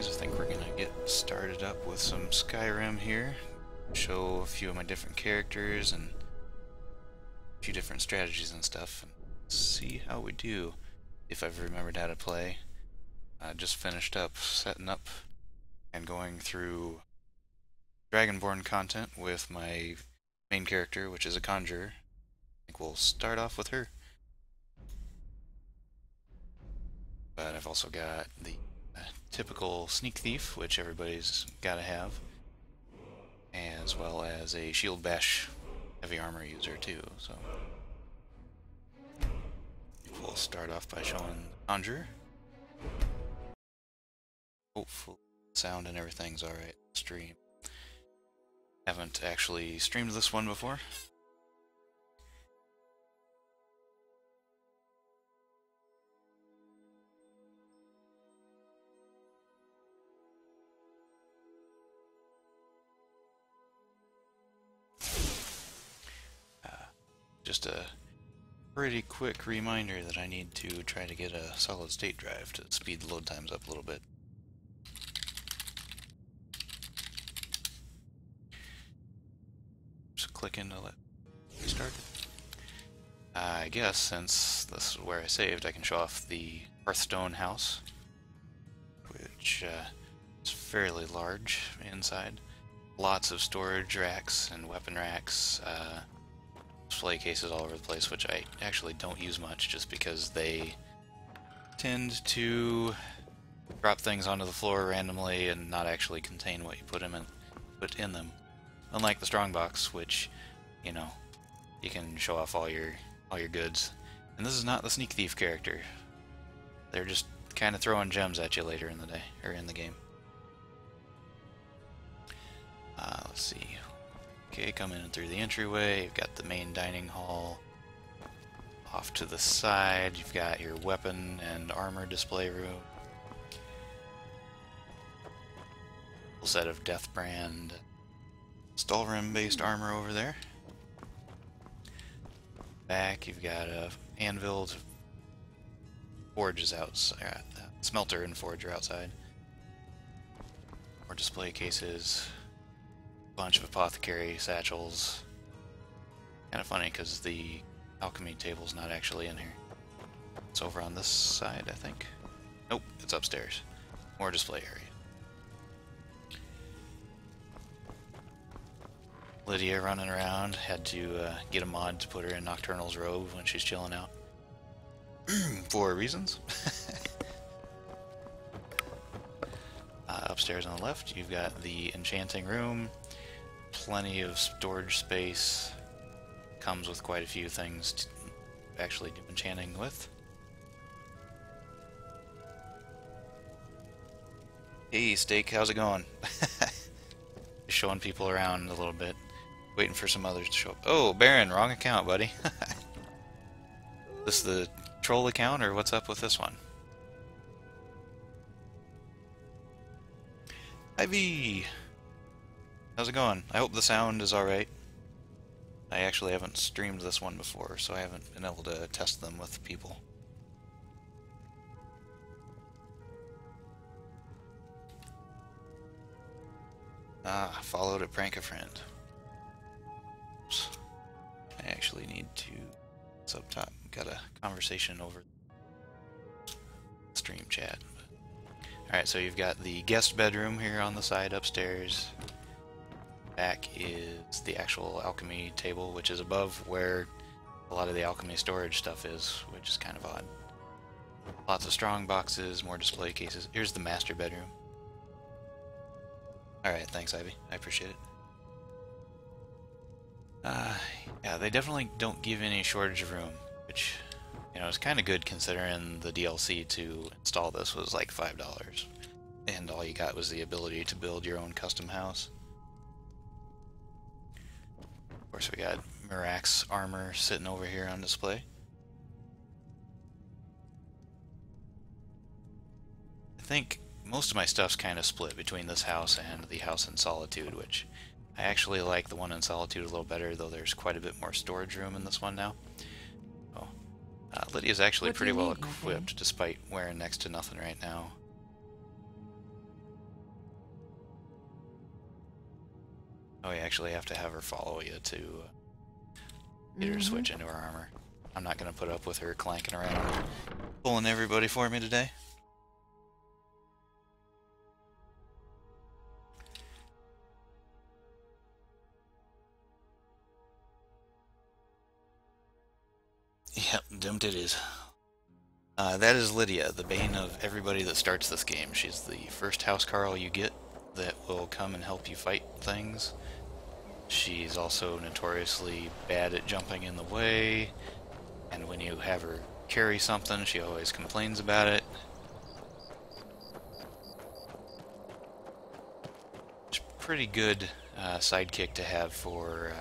guys, I think we're gonna get started up with some Skyrim here. Show a few of my different characters and a few different strategies and stuff, and see how we do. If I've remembered how to play. I just finished up setting up and going through Dragonborn content with my main character, which is a conjurer. I think we'll start off with her. But I've also got the typical sneak thief, which everybody's got to have, as well as a shield bash heavy armor user too. So we'll start off by showing the conjurer. Hopefully sound and everything's alright. Stream. Haven't actually streamed this one before. Just a pretty quick reminder that I need to try to get a solid state drive to speed the load times up a little bit. Just clicking to let me start. I guess since this is where I saved, I can show off the Hearthstone house, which is fairly large inside. Lots of storage racks and weapon racks. Display cases all over the place, which I actually don't use much just because they tend to drop things onto the floor randomly and not actually contain what you put in them. Unlike the strongbox, which, you know, you can show off all your goods. And this is not the sneak thief character. They're just kind of throwing gems at you later in the day or in the game. Let's see. Okay, coming in through the entryway, you've got the main dining hall. Off to the side, you've got your weapon and armor display room. Full set of Deathbrand Stalrim-based armor over there. Back, you've got a anvil, forge is outside, smelter and forge are outside. More display cases. Bunch of apothecary satchels. Kind of funny because the alchemy table's not actually in here. It's over on this side, I think. Nope, it's upstairs. More display area. Lydia running around. Had to get a mod to put her in Nocturnal's robe when she's chilling out. For reasons. Upstairs on the left, you've got the enchanting room. Plenty of storage space. Comes with quite a few things to actually do enchanting with. Hey, Steak, how's it going? Just showing people around a little bit. Waiting for some others to show up. Oh, Baron, wrong account, buddy. This the troll account, or what's up with this one? Ivy! How's it going? I hope the sound is alright. I actually haven't streamed this one before, so I haven't been able to test them with people. Ah, followed a prank a friend. Oops. I actually need to... It's up top. Got a conversation over stream chat. Alright, so you've got the guest bedroom here on the side upstairs. Back is the actual alchemy table, which is above where a lot of the alchemy storage stuff is, which is kind of odd. Lots of strong boxes, more display cases. Here's the master bedroom. Alright, thanks Ivy. I appreciate it. Yeah, they definitely don't give any shortage of room, which, you know, is kind of good considering the DLC to install this was like $5. And all you got was the ability to build your own custom house. Of course, we got Mirax armor sitting over here on display. I think most of my stuff's kind of split between this house and the house in Solitude, which I actually like the one in Solitude a little better, though there's quite a bit more storage room in this one now. Oh, Lydia's actually pretty well equipped, despite wearing next to nothing right now. Oh, you actually have to have her follow you to get her to switch into her armor. I'm not going to put up with her clanking around, pulling everybody for me today. Yep, doomed it is. That is Lydia, the bane of everybody that starts this game. She's the first housecarl you get that will come and help you fight things. She's also notoriously bad at jumping in the way, and when you have her carry something, she always complains about it. It's a pretty good sidekick to have for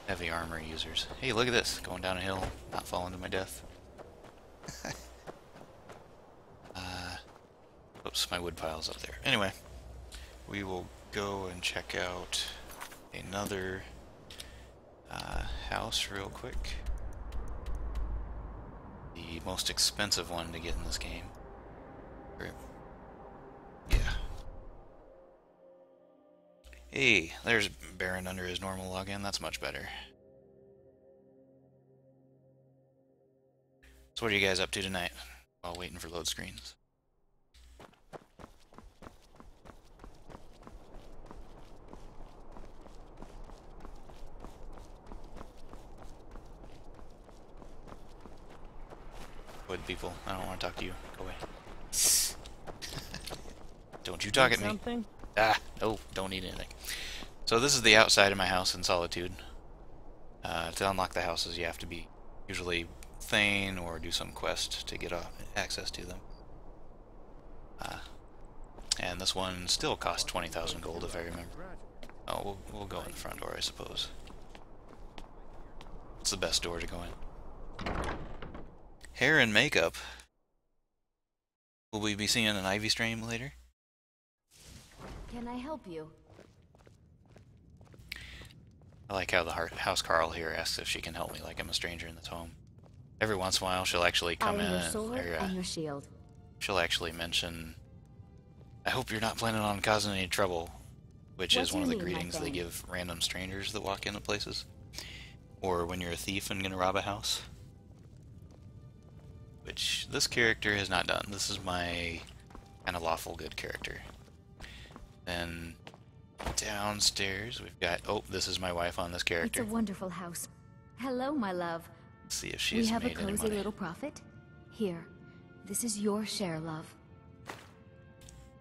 heavy armor users. Hey, look at this, going down a hill, not falling to my death. Oops, my wood pile's up there. Anyway, we will go and check out another house real quick. The most expensive one to get in this game. Yeah. Hey, there's Baron under his normal login. That's much better. So what are you guys up to tonight while waiting for load screens? Wood people, I don't want to talk to you. Go away. Don't you talk at me. Something? Ah, no, don't eat anything. So this is the outside of my house in Solitude. To unlock the houses, you have to be usually Thane or do some quest to get access to them. And this one still costs 20,000 gold, if I remember. Oh, we'll go in the front door, I suppose. It's the best door to go in. Hair and makeup. Will we be seeing an Ivy stream later? Can I help you? I like how the housecarl here asks if she can help me, like I'm a stranger in this home. Every once in a while, she'll actually come in your sword and your shield. She'll actually mention, "I hope you're not planning on causing any trouble," which What is do one you of the mean, my greetings they friend? give random strangers that walk into places, or when you're a thief and gonna rob a house. Which this character has not done. This is my kind of lawful good character. Then downstairs we've got, oh, this is my wife on this It's character. a wonderful house. Hello, my love. Let's see if We she's have a made any cozy money. little profit. Here, this is your share, love.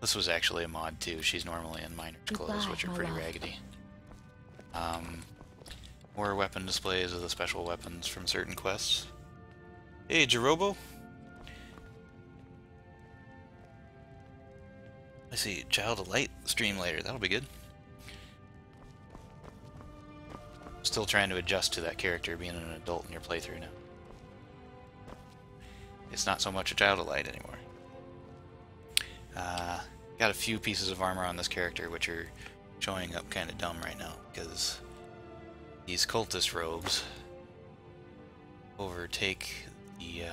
This was actually a mod too. She's normally in miner's clothes, Goodbye, which are my pretty love. raggedy. More weapon displays of the special weapons from certain quests. Hey, Jerobo. I see Child of Light stream later. That'll be good. Still trying to adjust to that character being an adult in your playthrough now. It's not so much a Child of Light anymore. Got a few pieces of armor on this character which are showing up kind of dumb right now because these cultist robes overtake the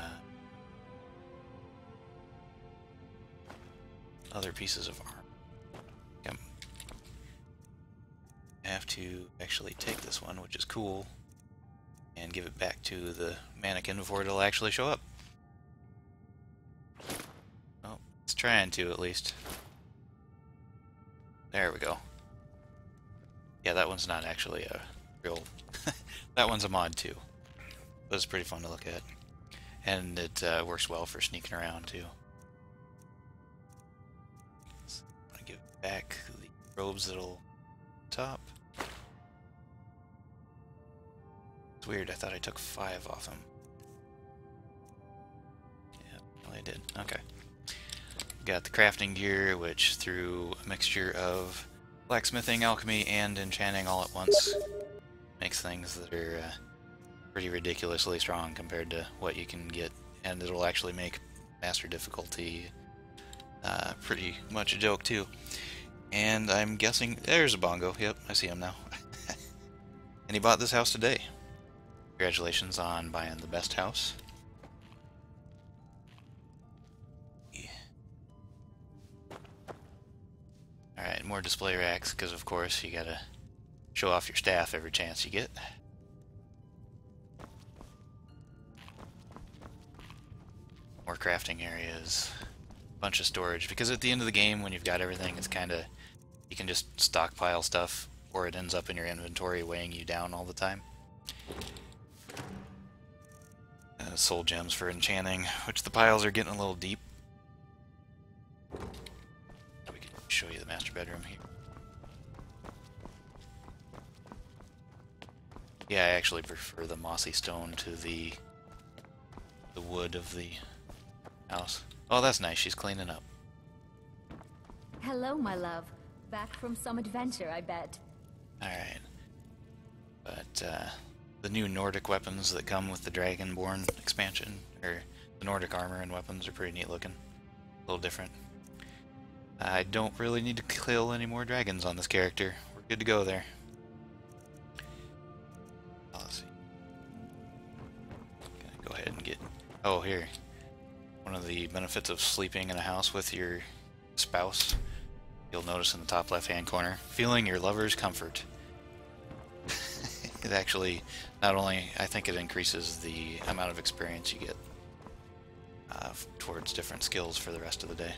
other pieces of armor. I have to actually take this one, which is cool, and give it back to the mannequin before it'll actually show up. Oh, it's trying to at least. There we go. Yeah, that one's not actually a real... that one's a mod too. But it's pretty fun to look at. And it works well for sneaking around too. So I'm going to give back the robes that'll top. It's weird, I thought I took 5 off him. Yeah, well I did. Okay. Got the crafting gear, which through a mixture of blacksmithing, alchemy, and enchanting all at once makes things that are pretty ridiculously strong compared to what you can get, and it'll actually make master difficulty pretty much a joke too. And I'm guessing there's a bongo. Yep, I see him now. And he bought this house today. Congratulations on buying the best house. Alright, more display racks, because of course you gotta show off your staff every chance you get. More crafting areas, bunch of storage, because at the end of the game when you've got everything, it's kinda, you can just stockpile stuff, or it ends up in your inventory weighing you down all the time. Soul gems for enchanting, which the piles are getting a little deep. We can show you the master bedroom here. Yeah, I actually prefer the mossy stone to the wood of the house. Oh, that's nice. She's cleaning up. Hello, my love. Back from some adventure, I bet. Alright. But, the new Nordic weapons that come with the Dragonborn expansion, or the Nordic armor and weapons, are pretty neat looking. A little different. I don't really need to kill any more dragons on this character. We're good to go there. Oh, let's see. Gonna go ahead and get... Oh, here. One of the benefits of sleeping in a house with your spouse, you'll notice in the top left-hand corner, feeling your lover's comfort. It actually, not only, I think it increases the amount of experience you get towards different skills for the rest of the day.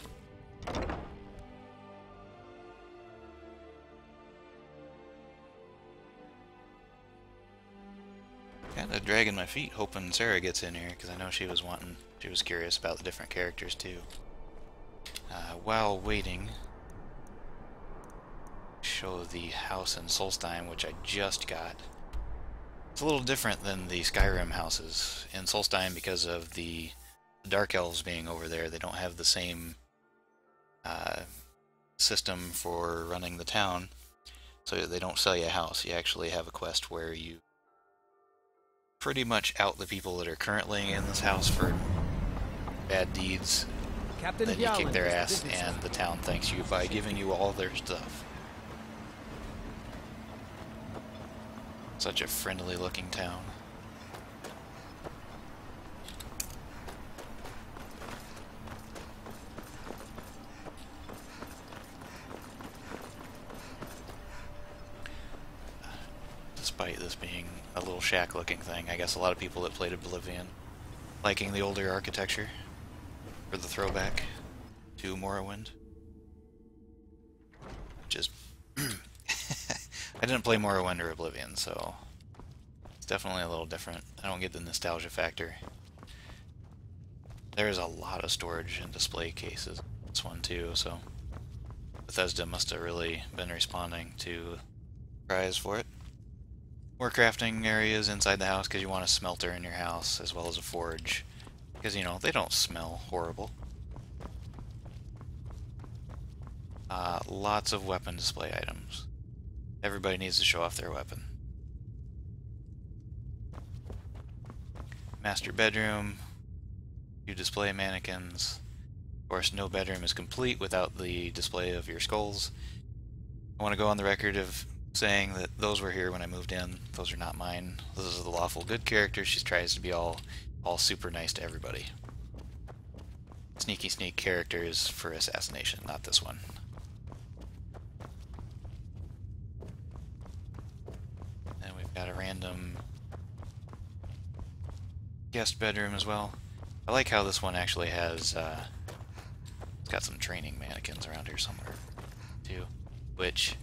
Kinda dragging my feet, hoping Sarah gets in here, because I know she was curious about the different characters too. While waiting, show the house in Solstheim, which I just got. It's a little different than the Skyrim houses. In Solstheim, because of the Dark Elves being over there, they don't have the same system for running the town, so they don't sell you a house. You actually have a quest where you pretty much out the people that are currently in this house for bad deeds. Then you kick their ass, and the town thanks you by giving you all their stuff. Such a friendly looking town. Despite this being a little shack looking thing, I guess a lot of people that played Oblivion liking the older architecture for the throwback to Morrowind. Which is I didn't play Morrowind or Oblivion, so it's definitely a little different. I don't get the nostalgia factor. There is a lot of storage and display cases in this one too, so Bethesda must have really been responding to cries for it. More crafting areas inside the house because you want a smelter in your house as well as a forge, because you know they don't smell horrible. Lots of weapon display items. Everybody needs to show off their weapon. Master bedroom. You display mannequins. Of course, no bedroom is complete without the display of your skulls. I want to go on the record of saying that those were here when I moved in. Those are not mine. This is the lawful good character. She tries to be all super nice to everybody. Sneaky sneak characters for Assassination, not this one. And we've got a random guest bedroom as well. I like how this one actually has it's got some training mannequins around here somewhere too, which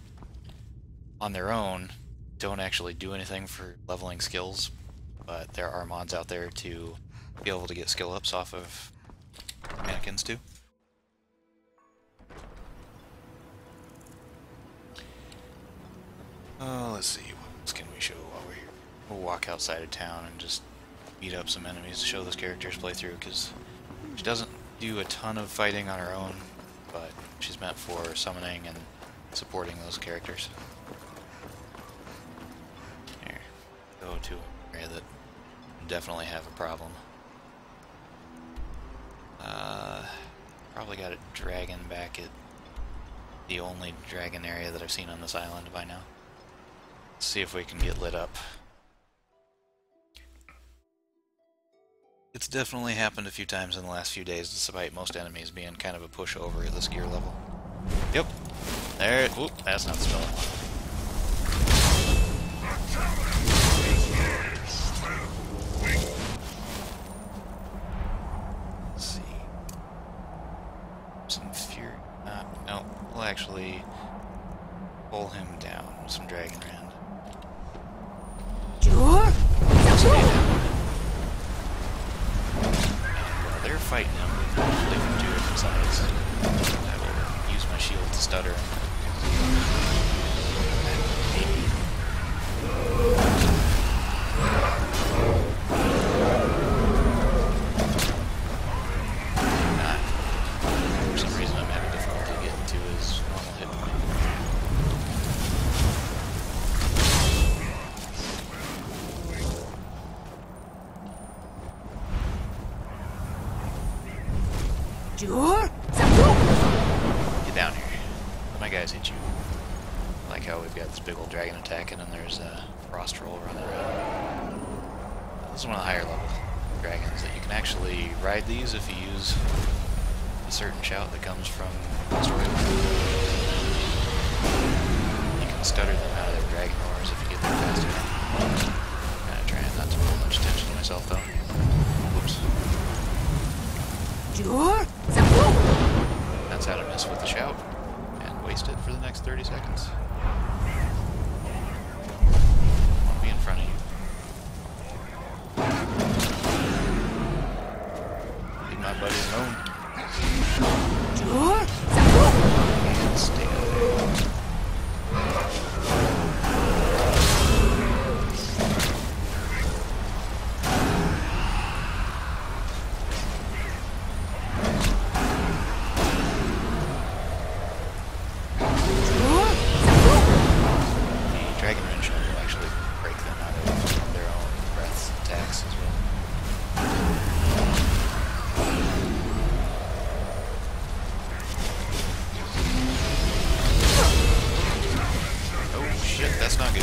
on their own don't actually do anything for leveling skills, but there are mods out there to be able to get skill ups off of mannequins too. Oh, let's see, what else can we show while we're here? We'll walk outside of town and just beat up some enemies to show this character's playthrough, because she doesn't do a ton of fighting on her own, but she's meant for summoning and supporting those characters. Here, go to an area that definitely have a problem. Probably got a dragon back at the only dragon area that I've seen on this island by now. Let's see if we can get lit up. It's definitely happened a few times in the last few days, despite most enemies being kind of a pushover at this gear level. Yep. There. Oop, that's not the spell I want. Let's see. Some fury. No, we'll actually pull him down with some Dragon Rand. Sure. Stay down. And while they're fighting him, they from two different sides. I will use my shield to stutter him. Maybe. Not. For some reason, I'm having difficulty getting to his normal hit point. Sure. Get down here. Let my guys hit you. I like how we've got this big old dragon attacking and there's a frost troll running around. This is one of the higher level dragons that you can actually ride these if you use a certain shout that comes from the story. You can stutter them out of their dragon roars if you get there fast enough. Kind of trying not to pay much attention to myself though. Whoops. Sure. That's how to miss with the shout and waste it for the next 30 seconds. I'll be in front of you. Leave my buddies alone. Sure. And stay out there. That's not good.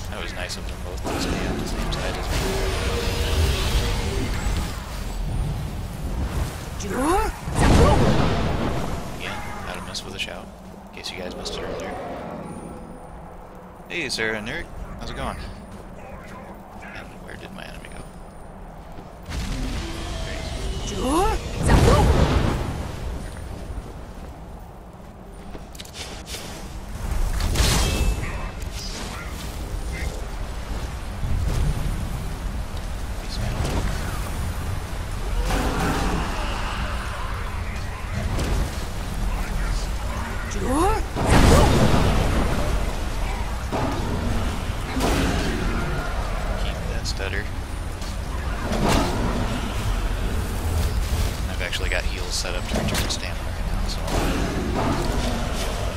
That was nice of them both to stay on the same side as me. Again, how to mess with a shout, in case you guys missed it earlier. Hey Sarah and Eric, how's it going? And where did my enemy go? There he is. I've actually got heals set up to return stamina right now, so I'll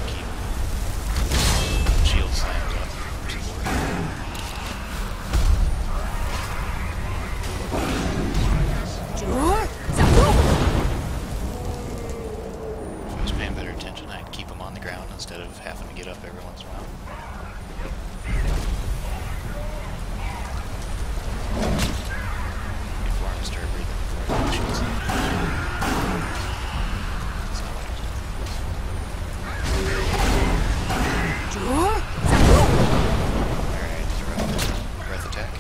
keep shield slams up for support. If I was paying better attention, I'd keep them on the ground instead of having to get up every once in a while. Start breathing before I shoot some. That's not what I was doing. Alright, throw breath attack.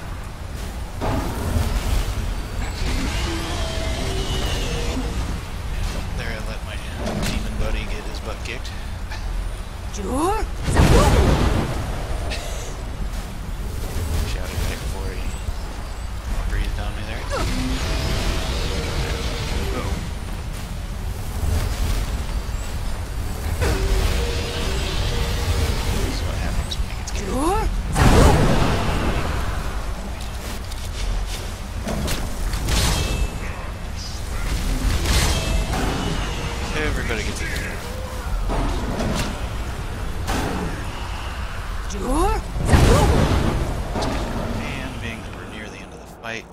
There, I let my demon buddy get his butt kicked. Shouted right before he breathed on me there. This is what happens when he gets killed. Everybody gets it. And being that we're near the end of the fight,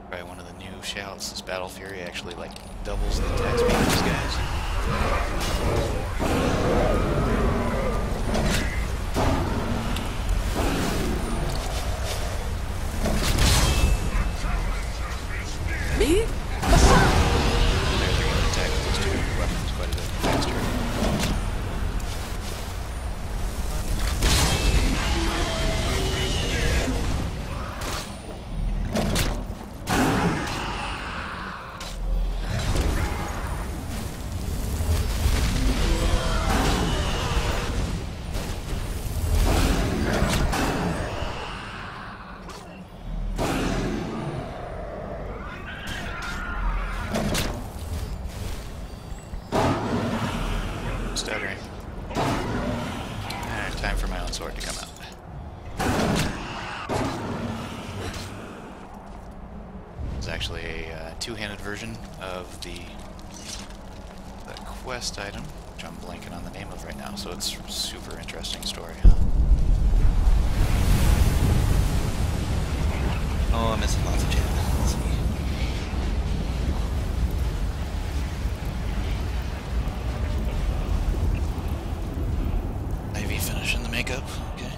probably one of the new shouts, this Battle Fury actually like doubles the attack speed of these guys. actually a two-handed version of the quest item, which I'm blanking on the name of right now, so it's a super interesting story, huh? Oh, I'm missing lots of chat. Let's see. Ivy finishing the makeup, okay.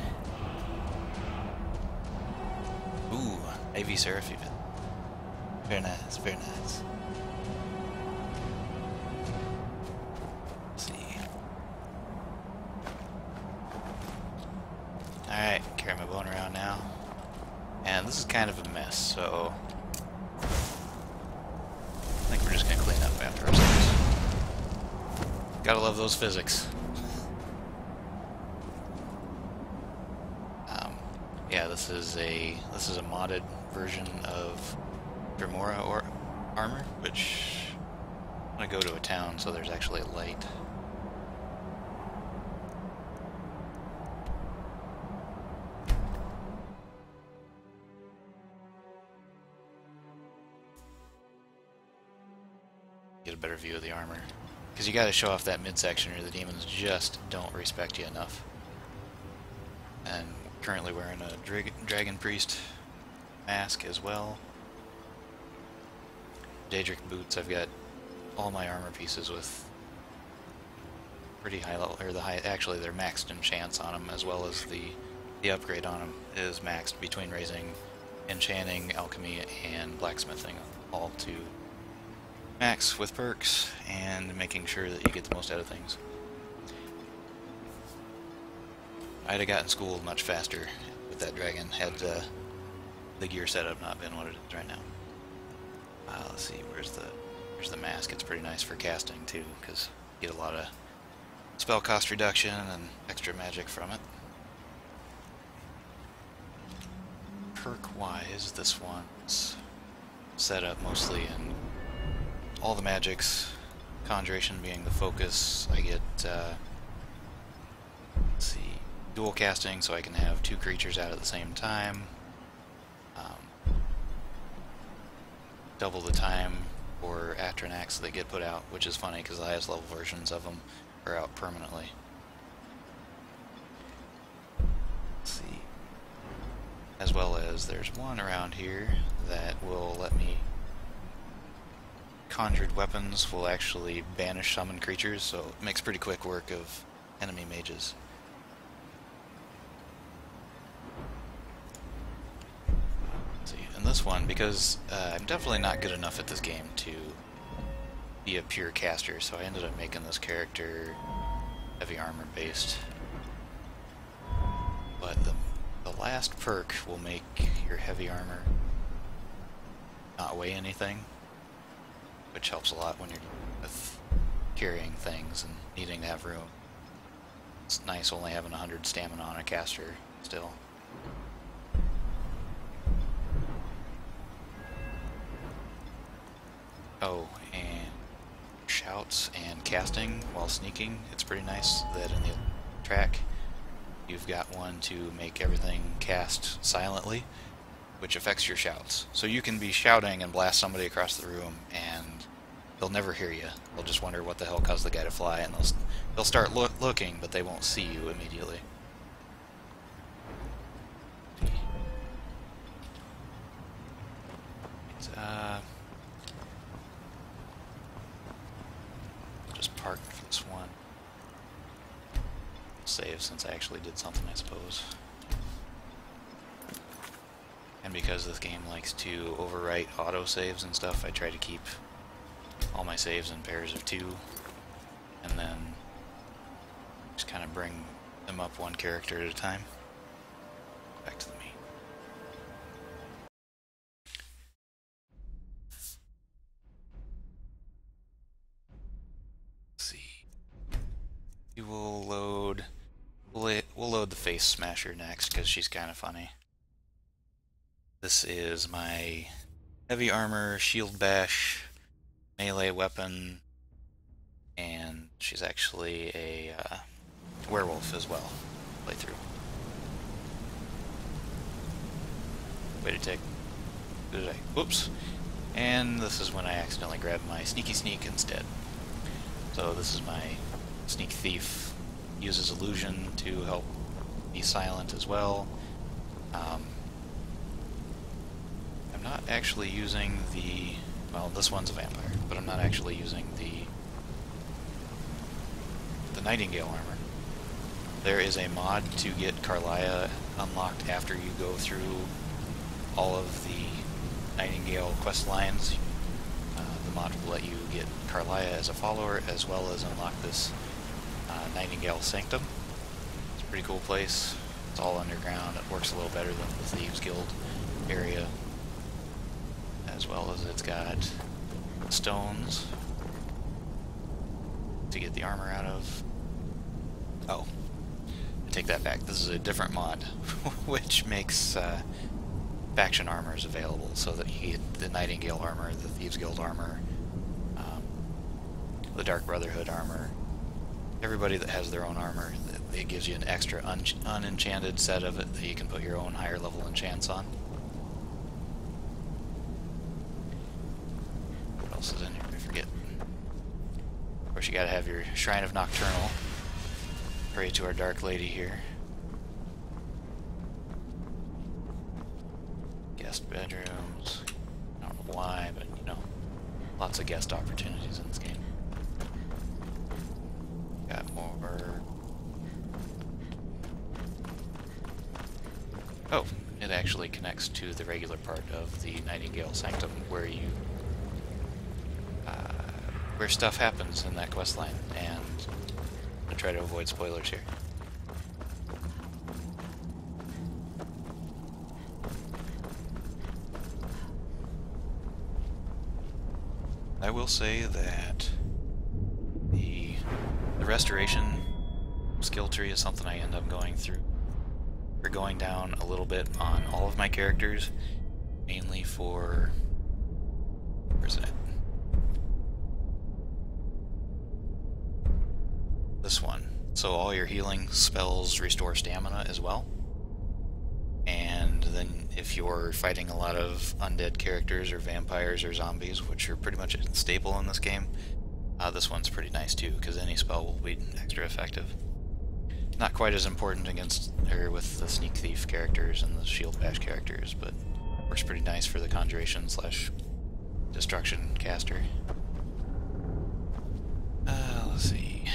Ooh, Ivy Seraphim. Very nice, very nice. Let's see. Alright, carry my bone around now. And this is kind of a mess, so I think we're just gonna clean up after ourselves. Gotta love those physics. Yeah, this is a modded version of Dremora or armor, which I'm gonna go to a town so there's actually a light. Get a better view of the armor. Because you gotta show off that midsection or the demons just don't respect you enough. And currently wearing a Dragon Priest mask as well. Daedric boots, I've got all my armor pieces with pretty high level, or actually they're maxed enchants on them, as well as the upgrade on them is maxed between raising enchanting, alchemy, and blacksmithing, all to max with perks and making sure that you get the most out of things. I'd have gotten schooled much faster with that dragon had the gear setup not been what it is right now. Let's see, where's the mask? It's pretty nice for casting too, because you get a lot of spell cost reduction and extra magic from it. Perk-wise, this one's set up mostly in all the magics, Conjuration being the focus. I get, let's see, dual casting, so I can have two creatures out at the same time. Double the time for Atranax that get put out, which is funny because the highest level versions of them are out permanently. Let's see. As well as there's one around here that will let me... Conjured weapons will actually banish summon creatures, so it makes pretty quick work of enemy mages. And this one, because I'm definitely not good enough at this game to be a pure caster, so I ended up making this character heavy armor based. But the last perk will make your heavy armor not weigh anything, which helps a lot when you're with carrying things and needing to have room. It's nice only having 100 stamina on a caster still. Oh, and shouts and casting while sneaking. It's pretty nice that in the track you've got one to make everything cast silently, which affects your shouts. So you can be shouting and blast somebody across the room and they'll never hear you. They'll just wonder what the hell caused the guy to fly, and they'll start looking, but they won't see you immediately. Just park for this one. Save since I actually did something, I suppose. And because this game likes to overwrite auto-saves and stuff, I try to keep all my saves in pairs of 2, and then just kind of bring them up one character at a time. Back to the meat. Let's see. We will load... We'll load the Face Smasher next, because she's kind of funny. This is my heavy armor, shield bash, melee weapon, and she's actually a werewolf as well. Playthrough. Way to take. Whoops. And this is when I accidentally grabbed my sneaky sneak instead. So this is my sneak thief. Uses illusion to help be silent as well. I'm not actually using the... well, this one's a vampire, but I'm not actually using the Nightingale armor. There is a mod to get Carlia unlocked after you go through all of the Nightingale quest lines. The mod will let you get Carlia as a follower, as well as unlock this Nightingale Sanctum. It's a pretty cool place. It's all underground. It works a little better than the Thieves Guild area, as well as it's got stones to get the armor out of. Oh, I take that back. This is a different mod, which makes faction armors available, so that you get the Nightingale armor, the Thieves Guild armor, the Dark Brotherhood armor. Everybody that has their own armor, it gives you an extra unenchanted set of it that you can put your own higher level enchants on. What else is in here? I forget. Of course, you gotta have your Shrine of Nocturnal. Pray to our Dark Lady here. Guest bedrooms. I don't know why, but you know, lots of guest opportunities in this game. Got more. Oh, it actually connects to the regular part of the Nightingale Sanctum where you where stuff happens in that quest line, and I'll try to avoid spoilers here. I will say that the restoration skill tree is something I end up going through. We're going down a little bit on all of my characters, mainly for... where's it at? This one. So all your healing spells restore stamina as well. And then if you're fighting a lot of undead characters or vampires or zombies, which are pretty much a staple in this game, this one's pretty nice too, because any spell will be extra effective. Not quite as important against or with the Sneak Thief characters and the Shield Bash characters, but works pretty nice for the Conjuration / Destruction caster. Let's see.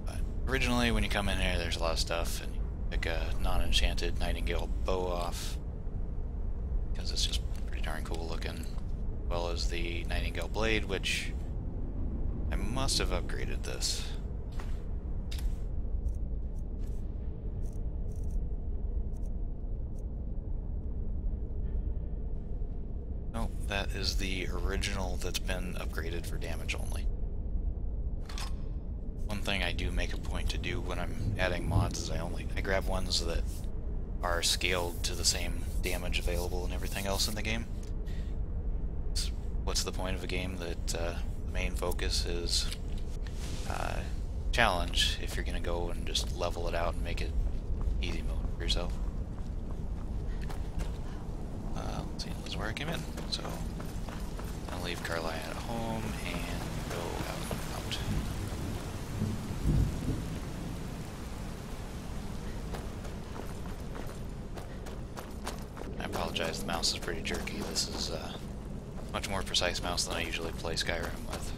But originally, when you come in here, there's a lot of stuff, and you pick a non-enchanted Nightingale bow off, because it's just pretty darn cool looking, as well as the Nightingale blade, which I must have upgraded this. Nope, that is the original that's been upgraded for damage only. One thing I do make a point to do when I'm adding mods is I grab ones that are scaled to the same damage available and everything else in the game. What's the point of a game that the main focus is challenge if you're going to go and just level it out and make it easy mode for yourself? Let's see, this is where I came in. So I'll leave Carlia at home and go out and out. I apologize, the mouse is pretty jerky. This is a much more precise mouse than I usually play Skyrim with.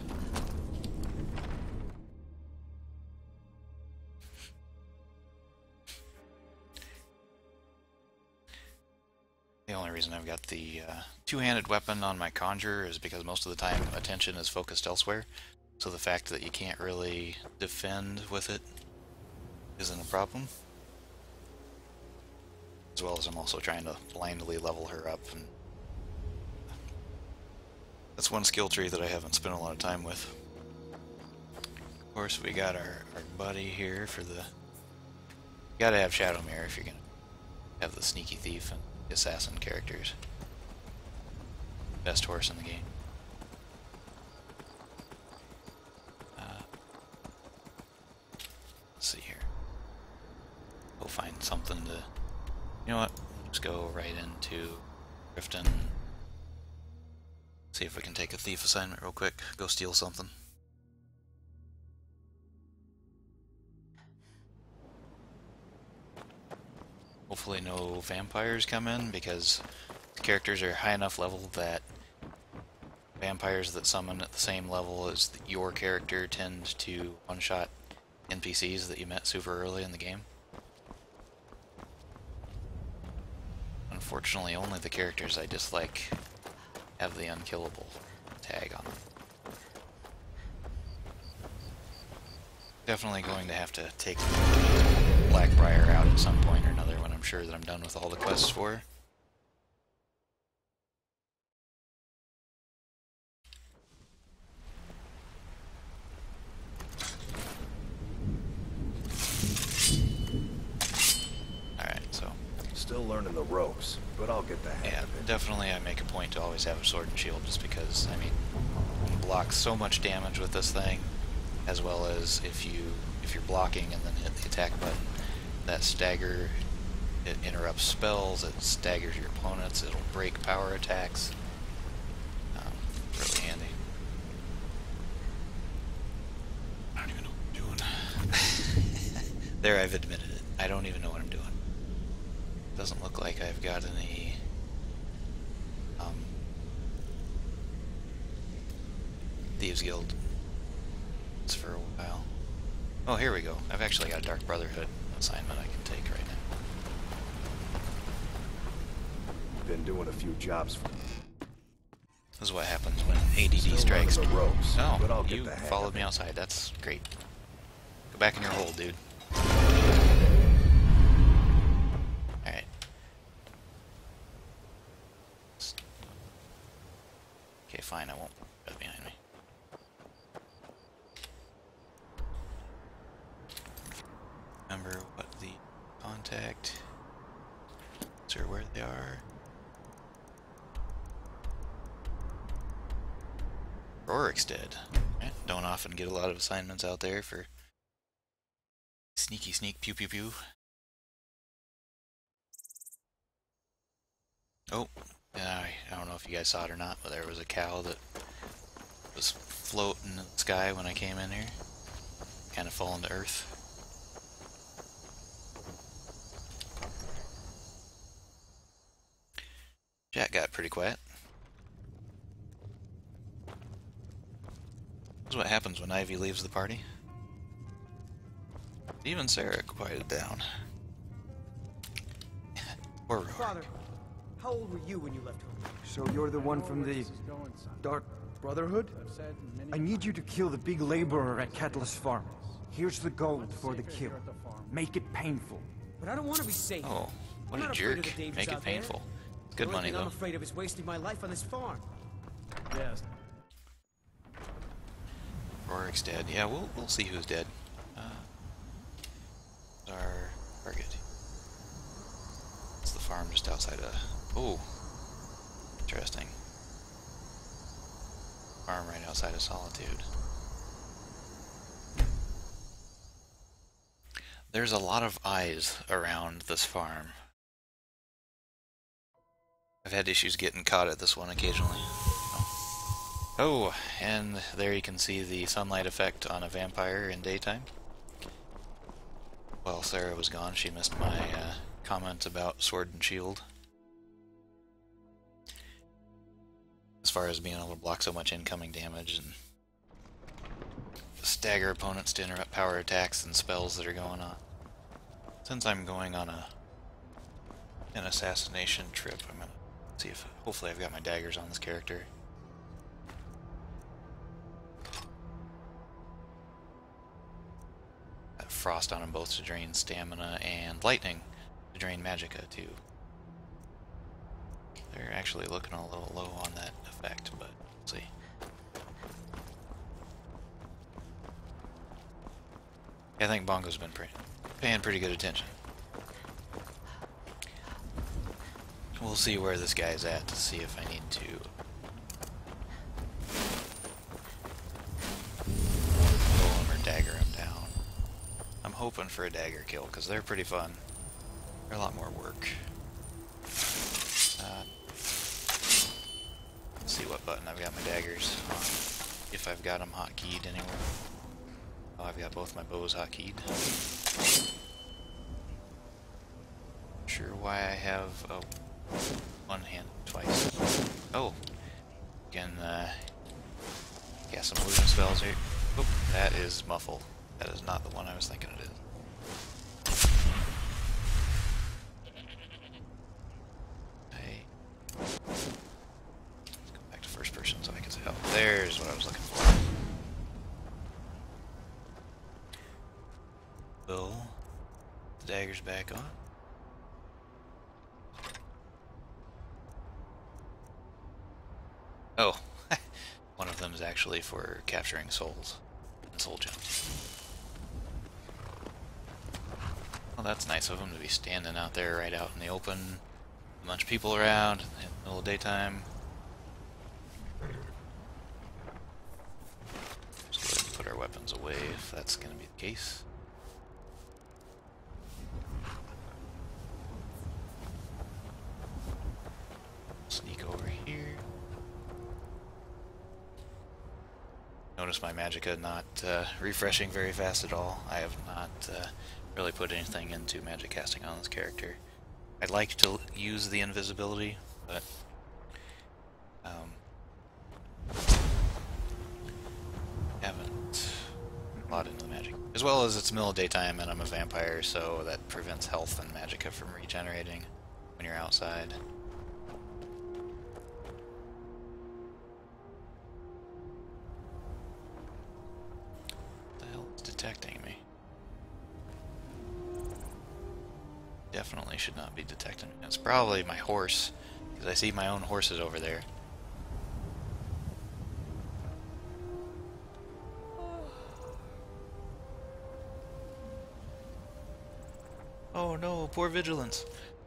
The only reason I've got the two-handed weapon on my Conjurer is because most of the time attention is focused elsewhere, so the fact that you can't really defend with it isn't a problem. As well as I'm also trying to blindly level her up, and that's one skill tree that I haven't spent a lot of time with. Of course, we got our buddy here for the... You gotta have Shadowmere if you're gonna have the Sneaky Thief and Assassin characters. Best horse in the game. Let's see here. We'll find something to... You know what? Just go right into Grifton. See if we can take a thief assignment real quick. Go steal something. Hopefully no vampires come in, because the characters are high enough level that vampires that summon at the same level as your character tend to one-shot NPCs that you met super early in the game. Unfortunately, only the characters I dislike have the unkillable tag on them. Definitely going to have to take Blackbriar out at some point or another when I'm sure that I'm done with all the quests for her. Alright, so... Still learning the ropes, but I'll get the hang of it. Definitely I make a point to always have a sword and shield, just because, I mean, you block so much damage with this thing, as well as if you're blocking and then hit the attack button, that stagger, it interrupts spells, it staggers your opponents, it'll break power attacks. Really handy. I don't even know what I'm doing. There, I've admitted it. I don't even know what I'm doing. Doesn't look like I've got any Thieves Guild. It's for a while. Oh, here we go. I've actually got a Dark Brotherhood assignment I can take right now. Been doing a few jobs for This is what happens when ADD strikes. the ropes, Oh, but I'll get you the hang followed of me it. outside. That's great. Go back in your hole, dude. Alright. Okay, fine. I won't put that behind me. Remember what the contact or where they are. Rorik's dead. Right? Don't often get a lot of assignments out there for sneaky sneak pew pew pew. Oh, I don't know if you guys saw it or not, but there was a cow that was floating in the sky when I came in here. Kind of falling to earth. Jack got pretty quiet. This is what happens when Ivy leaves the party. Even Sarah quieted down. Poor Rorik. Father, how old were you when you left home? So you're the one from the Dark Brotherhood? I need you to kill the big laborer at Catalyst Farm. Here's the gold for the kill. Make it painful. But I don't want to be safe. Oh, what I'm a not afraid of jerk. the dangers Make it out there. painful. Good The only money, thing I'm though. afraid of is wasting my life on this farm. Yes. Rorik's dead. Yeah, we'll see who's dead. Our target. It's the farm just outside of... Oh, interesting. Farm right outside of Solitude. There's a lot of eyes around this farm. I've had issues getting caught at this one occasionally. Oh, and there you can see the sunlight effect on a vampire in daytime. While Sarah was gone, she missed my comment about sword and shield. As far as being able to block so much incoming damage and stagger opponents to interrupt power attacks and spells that are going on. Since I'm going on an assassination trip, I'm gonna see if hopefully I've got my daggers on this character. Got frost on them both to drain stamina, and lightning to drain magicka too. They're actually looking a little low on that effect, but we'll see. I think Bongo's been paying pretty good attention. We'll see where this guy's at to see if I need to pull him or dagger him down. I'm hoping for a dagger kill, because they're pretty fun. They're a lot more work. Let's see what button I've got if I've got them hotkeyed anywhere. Oh, I've got both my bows hotkeyed. Sure why I have one hand twice. Oh, again, cast some illusion spells here. Oh, that is muffle. That is not the one I was thinking it is. Let's go back to first person so I can say, oh, there's what I was looking for. Pull the daggers back on. Oh, one of them is actually for capturing souls and soul gems. Well, that's nice of them to be standing out there right out in the open. A bunch of people around in the middle of daytime. Just go ahead and put our weapons away if that's going to be the case. Sneak over here. Notice my magicka not refreshing very fast at all. I have not really put anything into magic casting on this character. I'd like to use the invisibility, but haven't a lot into the magic. As well as it's middle of daytime and I'm a vampire, so that prevents health and magicka from regenerating when you're outside. What the hell is detecting me? Definitely should not be detecting me. It's probably my horse, because I see my own horses over there. Oh no, poor Vigilance.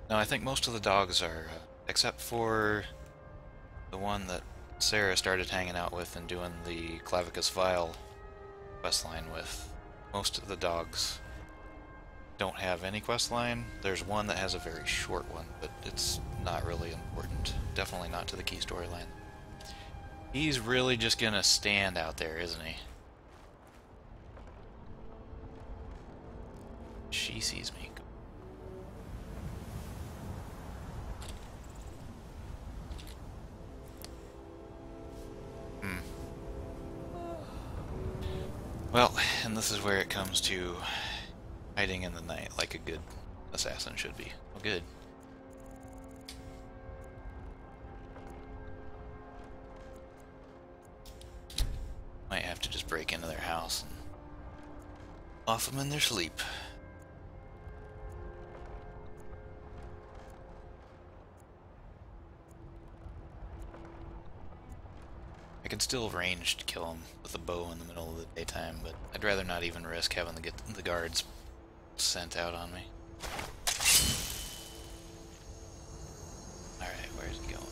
No, I think most of the dogs are, except for the one that Sarah started hanging out with and doing the Clavicus Vile questline with. Most of the dogs don't have any questline. There's one that has a very short one, but it's not really important. Definitely not to the key storyline. He's really just gonna stand out there, isn't he? She sees me. Well, and this is where it comes to hiding in the night like a good assassin should be. Oh, good. Might have to just break into their house and off them in their sleep. I could still ranged kill him with a bow in the middle of the daytime, but I'd rather not even risk having to get the guards sent out on me. Alright, where's he going?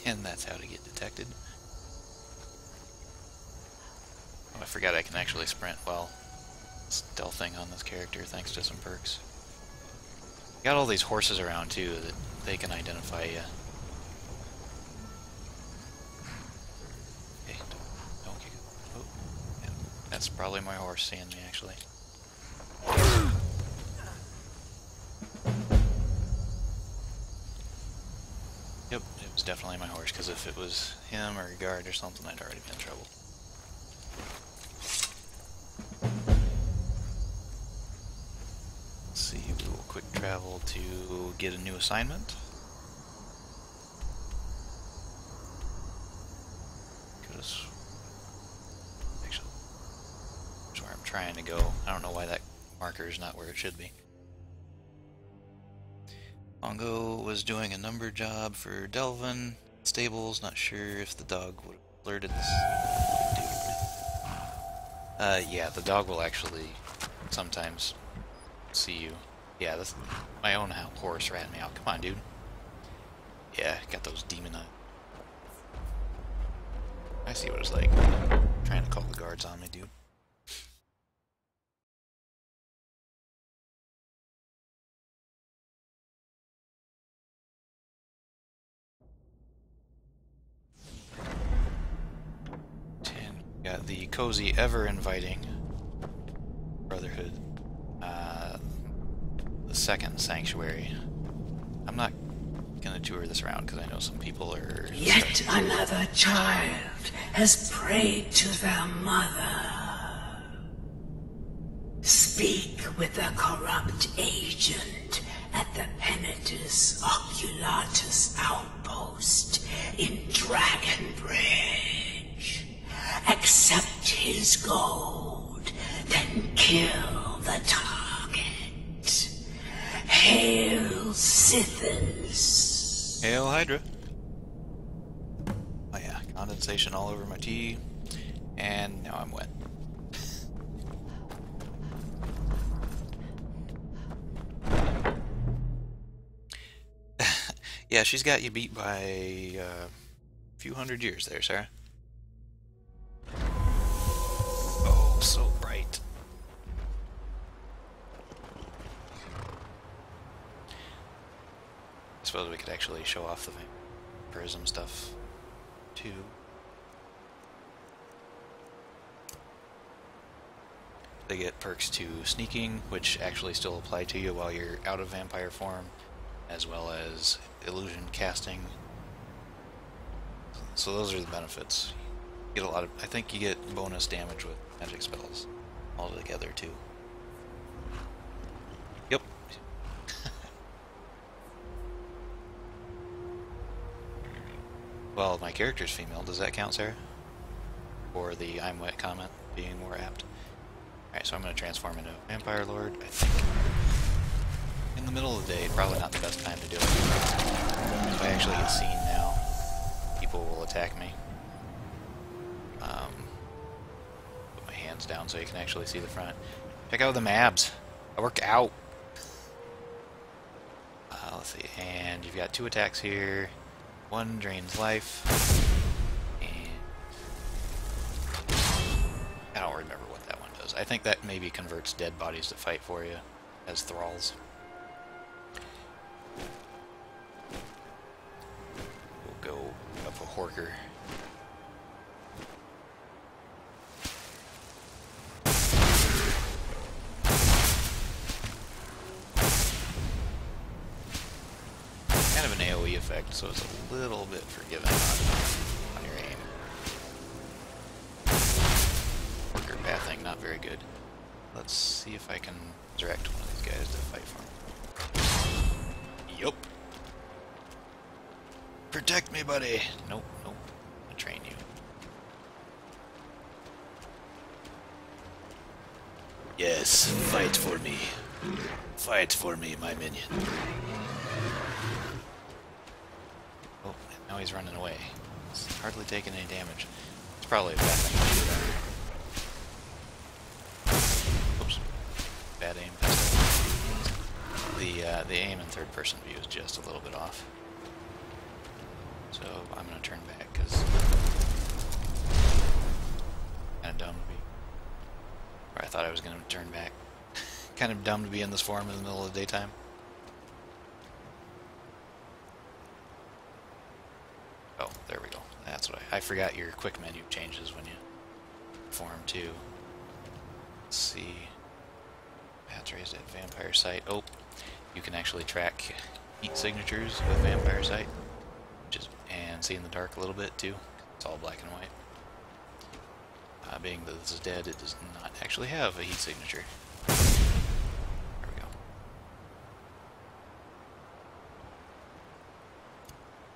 And that's how to get detected. Oh, I forgot I can actually sprint while stealthing on this character thanks to some perks. Got all these horses around too that they can identify you. Hey, don't kick it. Oh, yeah, that's probably my horse seeing me actually. Yep, it was definitely my horse, because if it was him or a guard or something, I'd already been in trouble. Let's see, we will quick travel to get a new assignment. Because, actually, that's where I'm trying to go. I don't know why that marker is not where it should be. Mongo was doing a number job for Delvin. Stables, not sure if the dog would have alerted this. Yeah, the dog will actually sometimes see you. Yeah, this, my own horse ran me out. Come on, dude. Yeah, got those demon eyes. I see what it's like. Trying to call the guards on me, dude. Got the cozy, ever-inviting Brotherhood. The second sanctuary. I'm not gonna tour this around because I know some people are... Yet another child has prayed to their mother. Speak with the corrupt agent at the Penitus Oculatus outpost in Dragon Bridge. Accept his gold, then kill the target. Hail Sithis. Hail Hydra. Oh yeah, condensation all over my tea, and now I'm wet. Yeah, she's got you beat by a few hundred years there, Sarah. Oh, so bright. I suppose we could actually show off the vampirism stuff, too. They get perks to sneaking, which actually still apply to you while you're out of vampire form, as well as illusion casting. So those are the benefits. You get a lot of, I think you get bonus damage with magic spells altogether too. Yep. Well, my character's female. Does that count, Sarah? Or the I'm wet comment being more apt? Alright, so I'm going to transform into Vampire Lord, I think. In the middle of the day, probably not the best time to do it. If I actually get seen now, people will attack me. Put my hands down so you can actually see the front. Check out the mabs. I work out. Let's see, and you've got 2 attacks here. 1 drains life. And I don't remember what that one does. I think that maybe converts dead bodies to fight for you as thralls. We'll go up a Horker. Kind of an AoE effect, so it's a little bit forgiving on your aim. Horker bathing, not very good. Let's see if I can direct one of these guys to fight for me. Yup. Protect me, buddy! Nope, nope. I'll train you. Yes, fight for me. Fight for me, my minion. Oh, now he's running away. He's hardly taking any damage. It's probably a bad thing to do. Oops. Bad aim. The aim in third person view is just a little bit off. So I'm gonna turn back because kind of dumb to be. Or I thought I was gonna turn back. Kind of dumb to be in this form in the middle of the daytime. Oh, there we go. That's what I forgot your quick menu changes when you form too. Let's see. Paths raised at Vampire Sight. Oh, you can actually track heat signatures with Vampire Sight. And see in the dark a little bit too. It's all black and white. Being that this is dead, it does not actually have a heat signature. There we go.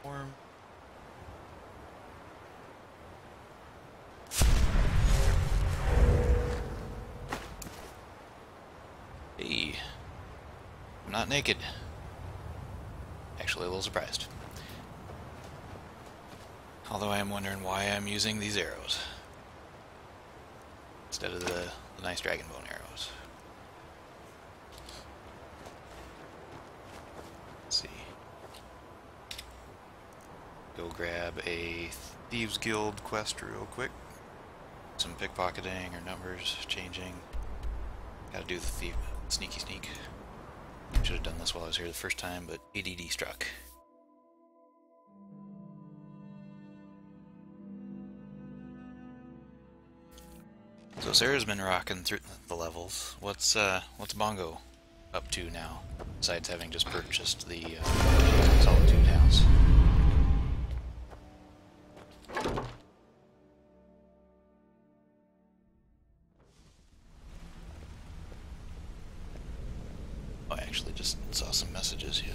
Form. Hey. I'm not naked. Actually a little surprised. Although I am wondering why I'm using these arrows instead of the nice dragon bone arrows. Let's see. go grab a Thieves Guild quest real quick. Some pickpocketing or numbers changing. Gotta do the thief sneaky sneak. Should have done this while I was here the first time, but ADD struck. So Sarah's been rocking through the levels. What's Bongo up to now, besides having just purchased the Solitude house? Oh, I actually just saw some messages. Yeah,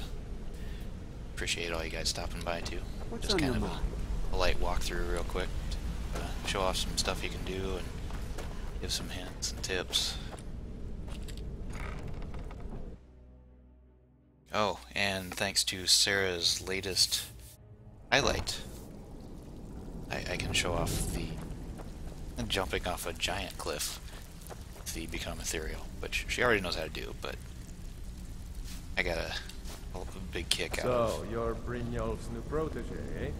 appreciate all you guys stopping by too. What's just on kind your of mind? a light walkthrough, real quick. Show off some stuff you can do and give some hints and tips. Oh, and thanks to Sarah's latest highlight, I can show off the jumping off a giant cliff, the become ethereal, which she already knows how to do, but I got a big kick out of. So, you're Brynjolf's new protege, eh?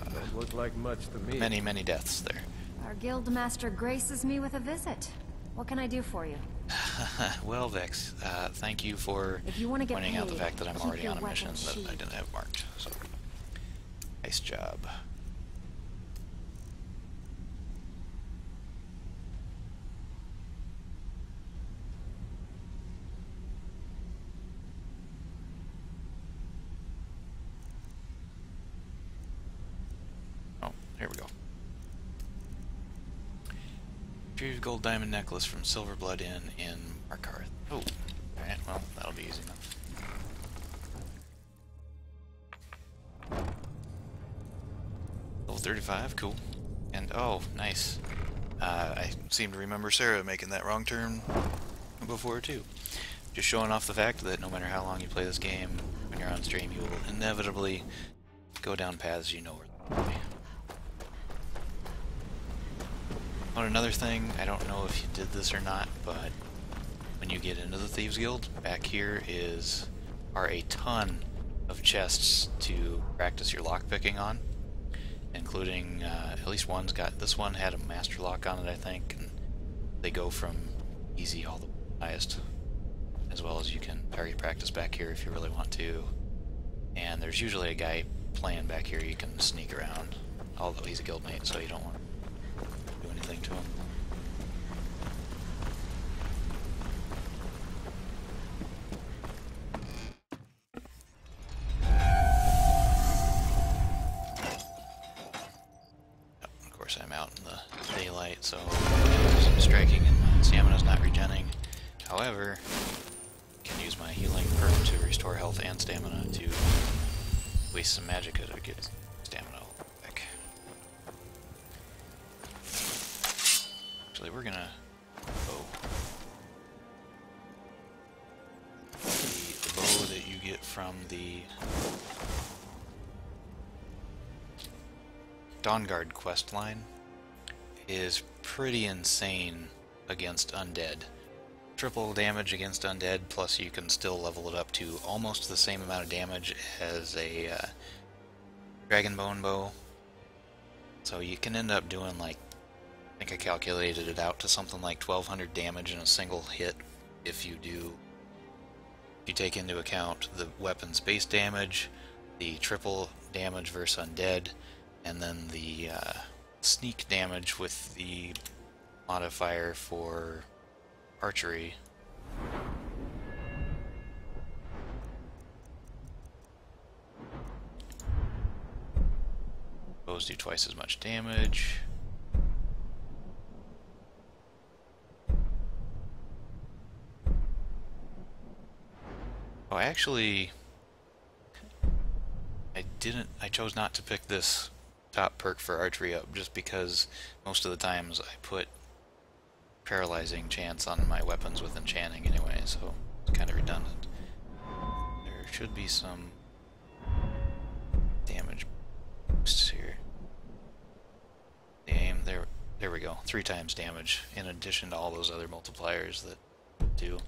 Don't look like much to me. Many deaths there. Our guild master graces me with a visit. What can I do for you? Well, Vex, thank you for If you want to get pointing out the paid, fact that I'm keep already your on a mission weapon that I sheathed. didn't have marked, so nice job. Oh, here we go. Retrieve gold diamond necklace from Silverblood Inn in Markarth. Oh, alright, well, that'll be easy enough. Level 35, cool. And, oh, nice. I seem to remember Sarah making that wrong turn before, too. Just showing off the fact that no matter how long you play this game, when you're on stream, you will inevitably go down paths you know are the way. Oh, another thing, I don't know if you did this or not, but when you get into the Thieves Guild, back here are a ton of chests to practice your lockpicking on, including at least one's got, this one had a master lock on it, I think, and they go from easy all the way to the highest, as well as you can target practice back here if you really want to. And there's usually a guy playing back here you can sneak around, although he's a guildmate, so you don't want to do anything to him. Of course, I'm out in the daylight, so some striking and my stamina's not regenning. However, I can use my healing perk to restore health and stamina to waste some magicka to get stamina back. Actually, we're gonna the bow that you get from the Dawnguard quest line is pretty insane against undead. Triple damage against undead, plus you can still level it up to almost the same amount of damage as a Dragonbone bow. So you can end up doing, like, I think I calculated it out to something like 1200 damage in a single hit if you take into account the weapon's base damage, the triple damage versus undead, and then the sneak damage with the modifier for archery. Bows do twice as much damage. Oh, actually, I chose not to pick this top perk for archery up just because most of the times I put paralyzing chance on my weapons with enchanting anyway, so it's kind of redundant. There should be some damage boosts here. The aim, there we go, 3 times damage in addition to all those other multipliers that do.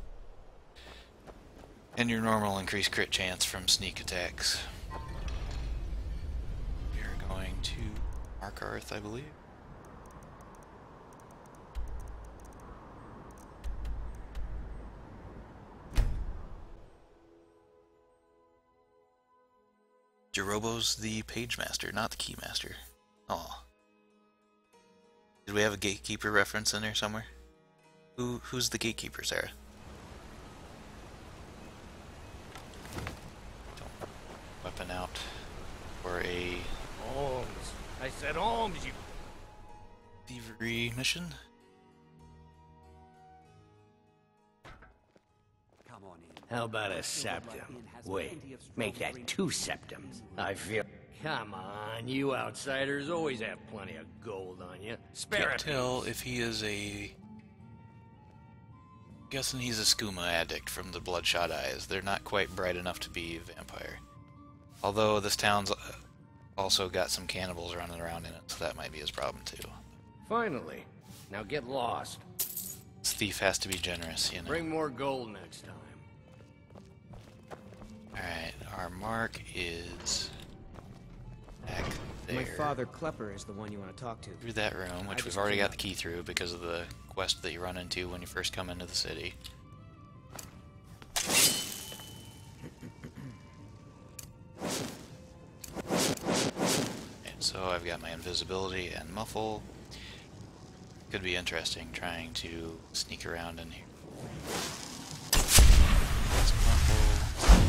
And your normal increased crit chance from sneak attacks. Markarth, I believe. Jerobo's the page master, not the key master. Oh. Did we have a gatekeeper reference in there somewhere? Who's the gatekeeper, Sarah? Don't weapon out for a Holmes. I said Holmes, you... thievery mission? How about a septum? Wait, make that 2 septums. I feel... Come on, you outsiders always have plenty of gold on you. Spare Can't it. tell if he is a... Guessing he's a skooma addict from the bloodshot eyes. They're not quite bright enough to be a vampire. Although this town's also got some cannibals running around in it, so that might be his problem too. Finally. Now get lost. This thief has to be generous, you know. Bring more gold next time. Alright, our mark is back there. My father, Klepper, is the one you want to talk to. Through that room, which we've already got the key through because of the quest that you run into when you first come into the city. And so I've got my invisibility and muffle. Could be interesting trying to sneak around in here.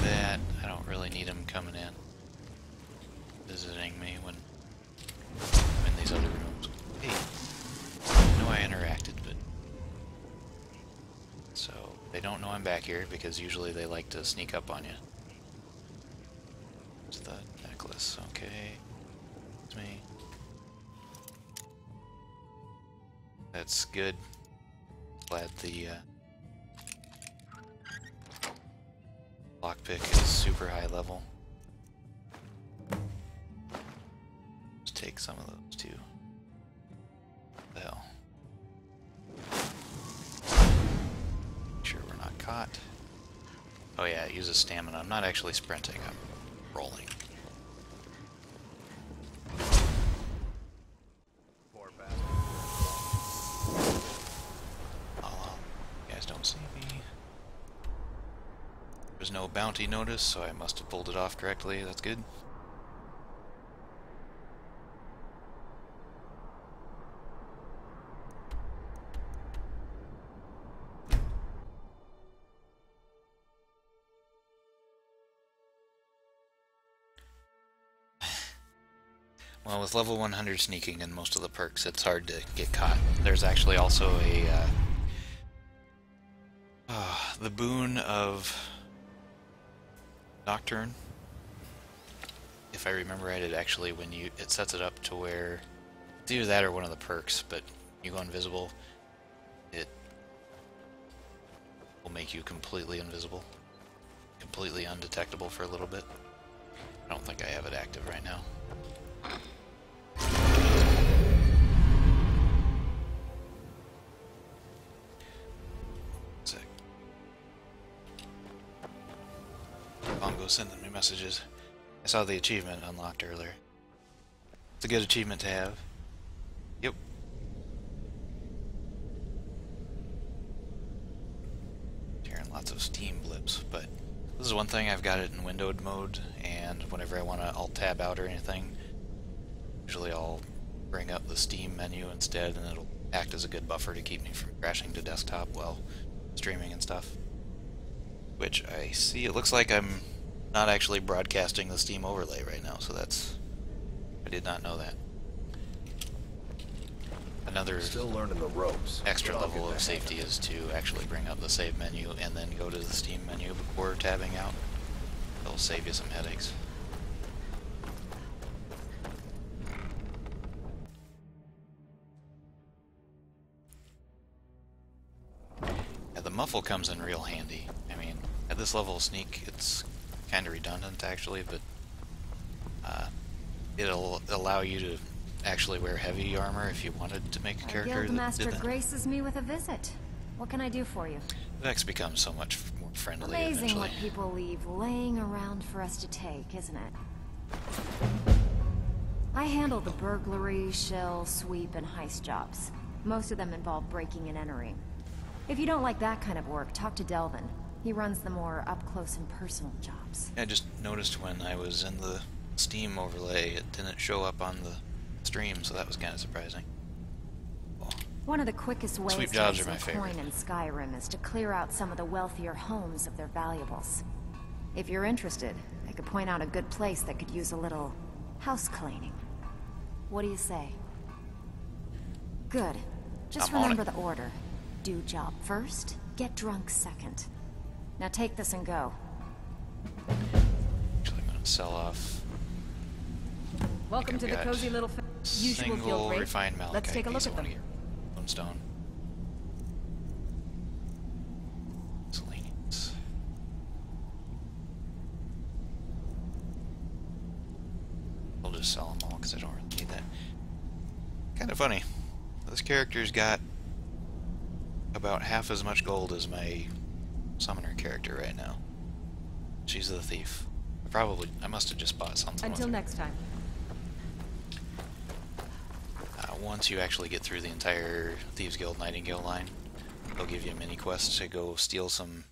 That I don't really need him coming in visiting me when I'm in these other rooms. Hey, I know I interacted, but so they don't know I'm back here because usually they like to sneak up on you. It's the necklace, okay. It's me. That's good. Glad the lockpick is super high level. Let's take some of those too. What the hell? Make sure we're not caught. Oh yeah, it uses stamina. I'm not actually sprinting, I'm rolling. Poor bastard. You guys don't see me. There's no bounty notice, so I must have pulled it off correctly. That's good. Well, with level 100 sneaking and most of the perks, it's hard to get caught. There's actually also a the boon of Nocturne. If I remember right, it actually it sets it up to where it's either that or one of the perks, but you go invisible, it will make you completely invisible, completely undetectable for a little bit. I don't think I have it active right now. Bongo sending me messages. I saw the achievement unlocked earlier. It's a good achievement to have. Yep. Hearing lots of Steam blips, but this is one thing, I've got it in windowed mode, and whenever I want to alt-tab out or anything, usually I'll bring up the Steam menu instead, and it'll act as a good buffer to keep me from crashing to desktop while streaming and stuff. Which I see, it looks like I'm not actually broadcasting the Steam overlay right now, so that's... I did not know that. Another Still learning the ropes. extra level of safety is to actually bring up the save menu and then go to the Steam menu before tabbing out. It'll save you some headaches. Yeah, the muffle comes in real handy. I mean, at this level of sneak, it's kind of redundant actually, but it'll allow you to actually wear heavy armor if you wanted to make a character that Guildmaster did that. graces me with a visit. What can I do for you? Vex becomes so much more friendly Amazing eventually. what people leave laying around for us to take, isn't it? I handle the burglary, shell, sweep, and heist jobs. Most of them involve breaking and entering. If you don't like that kind of work, talk to Delvin. He runs the more up-close and personal jobs. I just noticed when I was in the Steam overlay, it didn't show up on the stream, so that was kind of surprising. Well, One of the quickest ways sweep to jobs make are my some favorite. coin in Skyrim is to clear out some of the wealthier homes of their valuables. If you're interested, I could point out a good place that could use a little house cleaning. What do you say? Good. Just I'm on remember it. the order. Do job first, get drunk second. Now take this and go. Actually, I'm going to sell off Welcome Okay, to the we got cozy little usual single guild rate. refined malachite. Let's take a look piece. at I wanna them. get Moonstone. Miscellaneous. I'll just sell them all because I don't really need that. Kind of funny. This character's got about half as much gold as my summoner character right now. She's the thief. I must have just bought something. Until with her. next time. Once you actually get through the entire Thieves Guild Nightingale line, they'll give you a mini quest to go steal some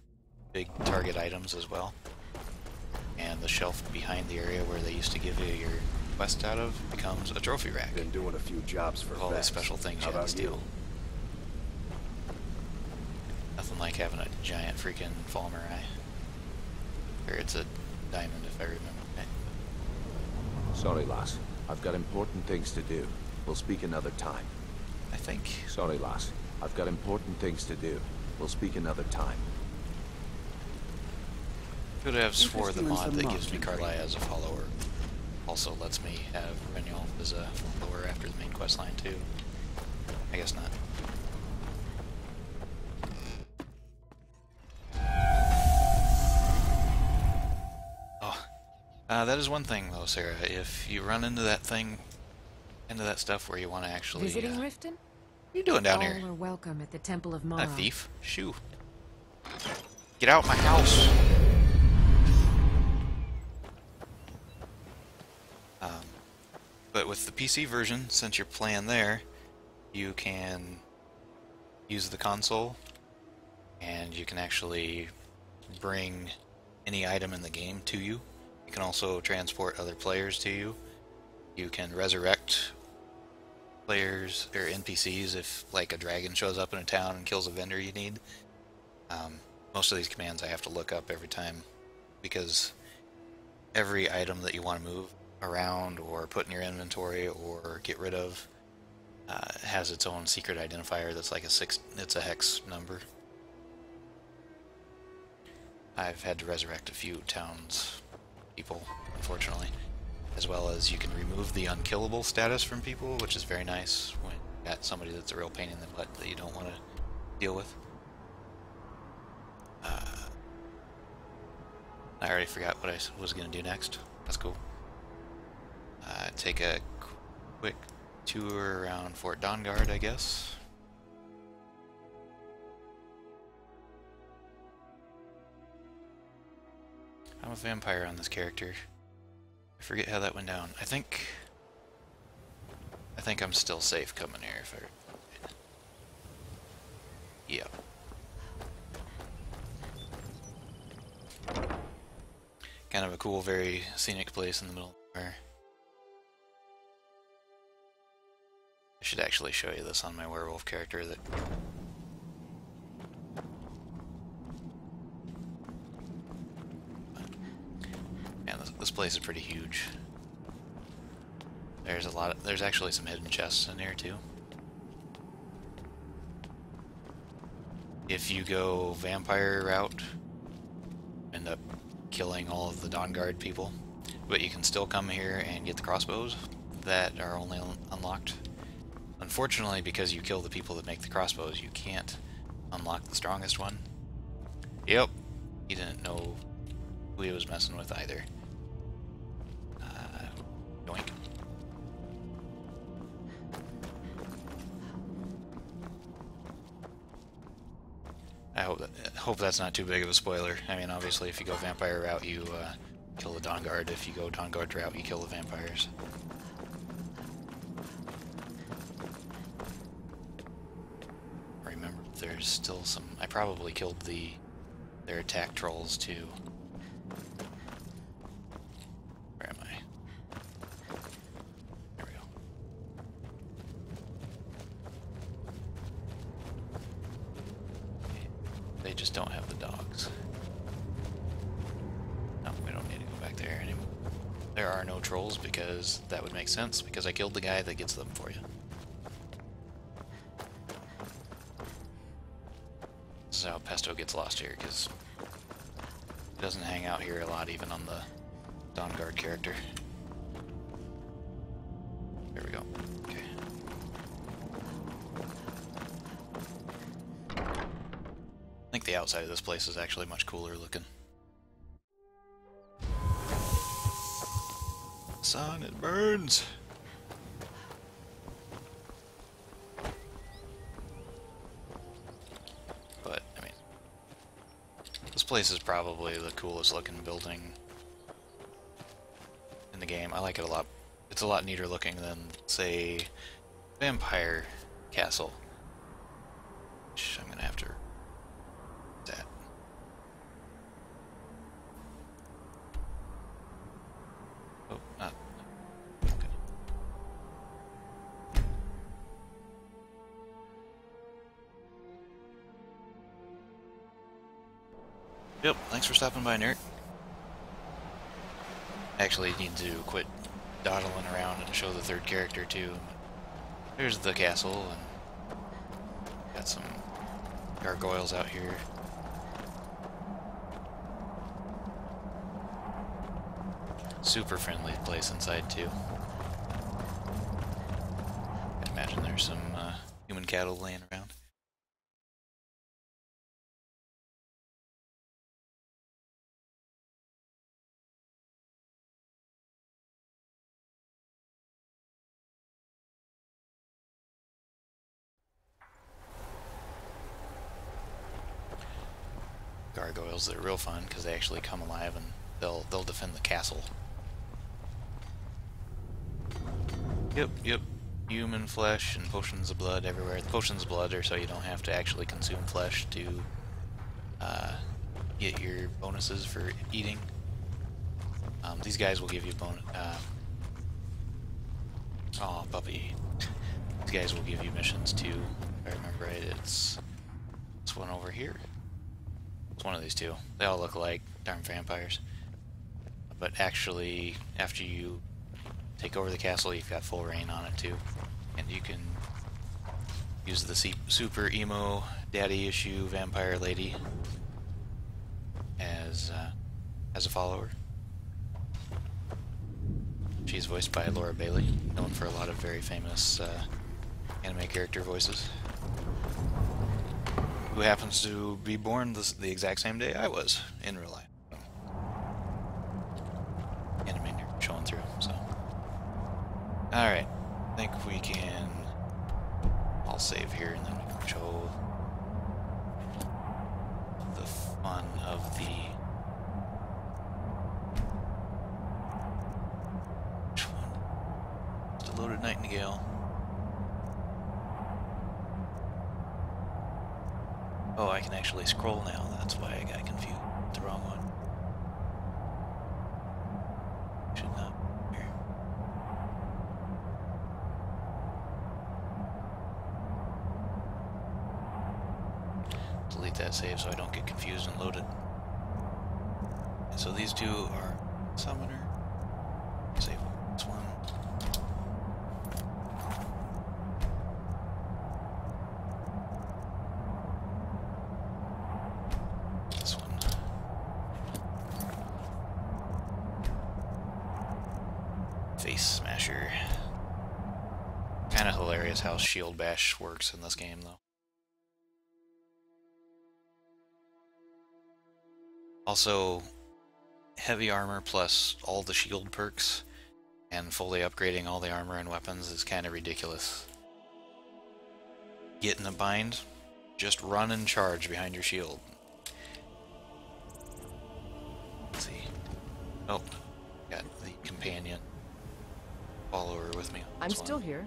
big target items as well. And the shelf behind the area where they used to give you your quest out of becomes a trophy rack. Been doing a few jobs for With all these vets. special things How you have to about steal. Nothing like having a giant freaking Falmerai. Or it's a diamond if I remember right. Sorry, lass. I've got important things to do. We'll speak another time. I think. Sorry, lass. I've got important things to do. We'll speak another time. Could have swore the Interesting mod on that some gives me monster Carly as a follower also lets me have Renewal as a follower after the main quest line too. I guess not. Oh, that is one thing though, Sarah. If you run into that thing, into that stuff where you want to actually, Visiting what Riften? are you doing down All here? are welcome at the Temple of Not Mara. a thief. Shoo. Get out my house. But with the PC version, since you're playing there, you can use the console and you can actually bring any item in the game to you. You can also transport other players to you. You can resurrect players or NPCs if like a dragon shows up in a town and kills a vendor you need. Most of these commands I have to look up every time because every item that you want to move around or put in your inventory or get rid of has its own secret identifier that's like it's a hex number. I've had to resurrect a few towns people, unfortunately, as well as you can remove the unkillable status from people, which is very nice when you got somebody that's a real pain in the butt that you don't want to deal with. I already forgot what I was going to do next. That's cool. Take a quick tour around Fort Dawnguard, I guess. I'm a vampire on this character. I forget how that went down. I think I'm still safe coming here if I... Yep. Kind of a cool, very scenic place in the middle of nowhere. I should actually show you this on my werewolf character that... Man, this place is pretty huge. There's actually some hidden chests in here too. If you go vampire route, end up killing all of the Dawnguard people, but you can still come here and get the crossbows that are only unlocked. Unfortunately, because you kill the people that make the crossbows, you can't unlock the strongest one. Yep, he didn't know who he was messing with either. Yoink. I hope that's not too big of a spoiler. I mean, obviously, if you go vampire route, you kill the Dawnguard. If you go Dawnguard route, you kill the vampires. there's still some... I probably killed their attack trolls too. Where am I? There we go. They just don't have the dogs. No, we don't need to go back there anymore. There are no trolls because that would make sense, because I killed the guy that gets them for you. This is how Pesto gets lost here, because he doesn't hang out here a lot, even on the Dawnguard character. There we go. Okay. I think the outside of this place is actually much cooler looking. Sun, it burns! But, I mean, this place is probably the coolest looking building in the game. I like it a lot. It's a lot neater looking than, say, Vampire Castle. Which I'm gonna have to... that. Oh, not... okay. Yep, thanks for stopping by, nerd. Actually, need to quit dawdling around and show the third character too. There's the castle, and got some gargoyles out here. Super friendly place inside too. I imagine there's some human cattle laying around. Gargoyles, they're real fun because they actually come alive and they'll defend the castle. Yep. Human flesh and potions of blood everywhere. The potions of blood are so you don't have to actually consume flesh to get your bonuses for eating. These guys will give you bonus. Oh, puppy. These guys will give you missions too. If I remember right, it's this one over here. It's one of these two. They all look like darn vampires. But actually, after you take over the castle, you've got full reign on it too. And you can use the super emo daddy issue vampire lady as a follower. She's voiced by Laura Bailey, known for a lot of very famous anime character voices, who happens to be born the exact same day I was in real life. So, anime nerd showing through, so. Alright, I think we can... I'll save here and then we can show the fun of the... Which one? It's a loaded Nightingale. Oh, I can actually scroll now. That's why I got confused. The wrong one. Should not. Here. Delete that save so I don't get confused and load it. And so these two are Summoner. Save this one. Face Smasher. Kinda hilarious how Shield Bash works in this game, though. Also, heavy armor plus all the shield perks and fully upgrading all the armor and weapons is kinda ridiculous. Get in a bind, just run and charge behind your shield. Let's see. Oh, got the companion. Follower with me. I'm still here.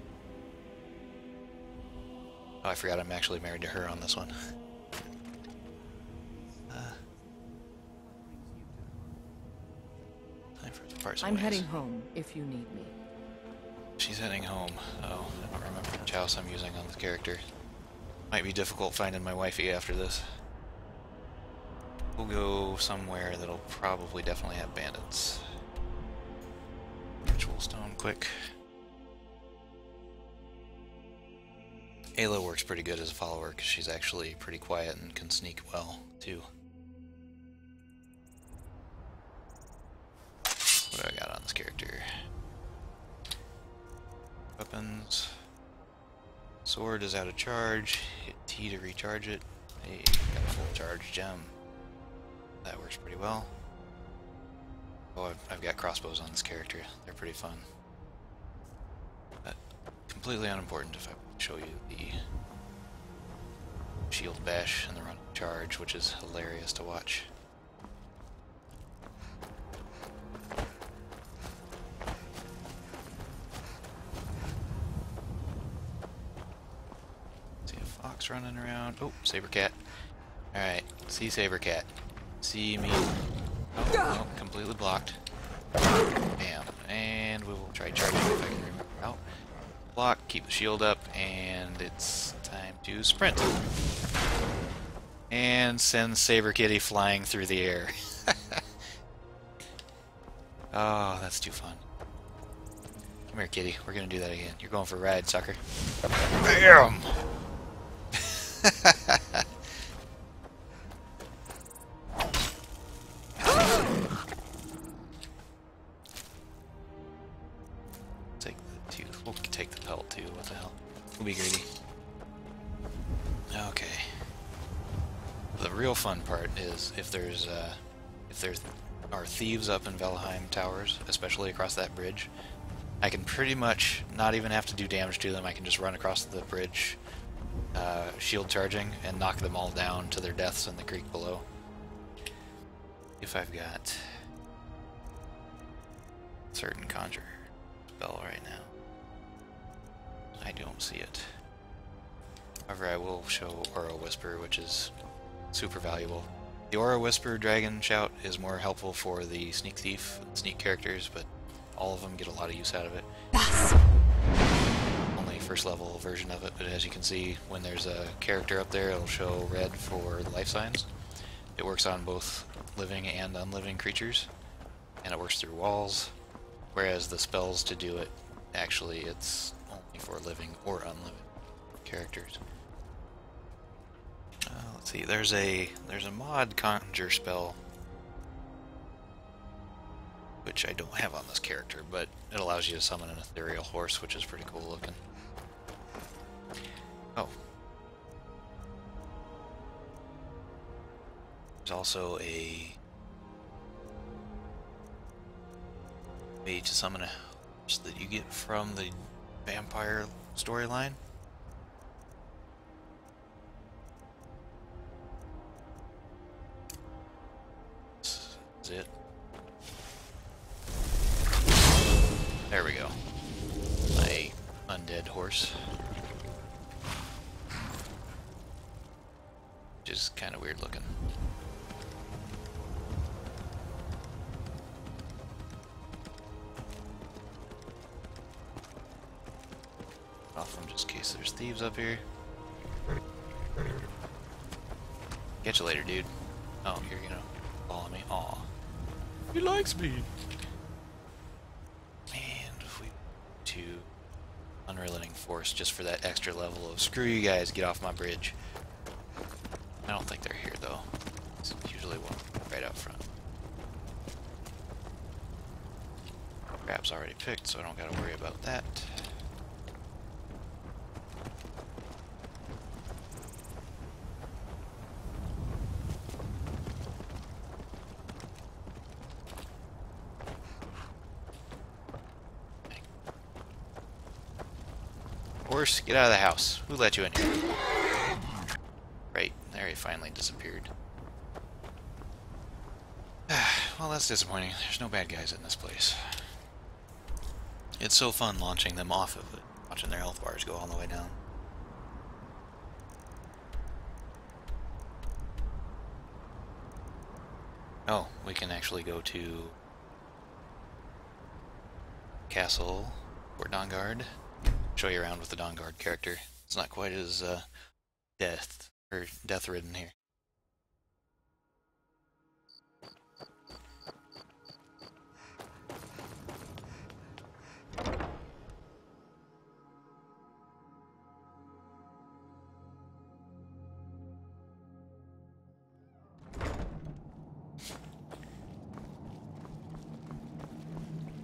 Oh, I forgot I'm actually married to her on this one. Time for the parts and I'm ways. heading home if you need me. She's heading home. Oh, I don't remember which house I'm using on this character. Might be difficult finding my wifey after this. We'll go somewhere that'll probably definitely have bandits. Ritual stone quick. Ayla works pretty good as a follower because she's actually pretty quiet and can sneak well, too. What do I got on this character? Weapons. Sword is out of charge. Hit T to recharge it. Hey, got a full charge gem. That works pretty well. Oh, I've got crossbows on this character. They're pretty fun. But completely unimportant if I show you the shield bash and the run charge, which is hilarious to watch. See a fox running around. Oh, saber cat. Alright, see saber cat. See me. Oh, no, completely blocked. Bam. And we will try charging if I can remember out. Block, keep the shield up, and it's time to sprint. And send Saber Kitty flying through the air. Oh, that's too fun. Come here, kitty. We're gonna do that again. You're going for a ride, sucker. Bam! We'll take the pelt too, what the hell. We'll be greedy. Okay. The real fun part is if there are thieves up in Valheim towers, especially across that bridge, I can pretty much not even have to do damage to them. I can just run across the bridge, shield charging, and knock them all down to their deaths in the creek below. If I've got certain conjure spell right now. I don't see it. However, I will show Aura Whisper, which is super valuable. The Aura Whisper Dragon Shout is more helpful for the Sneak Thief, Sneak characters, but all of them get a lot of use out of it. Only first level version of it, but as you can see, when there's a character up there, it'll show red for the life signs. It works on both living and unliving creatures, and it works through walls, whereas the spells to do it, actually, it's only for living or unliving characters. Let's see. There's a mod conjure spell, which I don't have on this character, but it allows you to summon an ethereal horse, which is pretty cool looking. Oh, there's also a way to summon a horse that you get from the vampire storyline. This is it. There we go. My undead horse. Which is kind of weird looking. Off them just in case there's thieves up here. Catch you later, dude. Oh, you're gonna follow me. Aw. He likes me. And if we to Unrelenting Force just for that extra level of screw you guys, get off my bridge. I don't think they're here though. It's usually one right out front. Crab's already picked, so I don't gotta worry about that. Horse, get out of the house. Who let you in here? Right, there he finally disappeared. Well, that's disappointing. There's no bad guys in this place. It's so fun launching them off of it, watching their health bars go all the way down. Oh, we can actually go to Castle or Dawnguard. Show you around with the Dawnguard character. It's not quite as death-ridden here.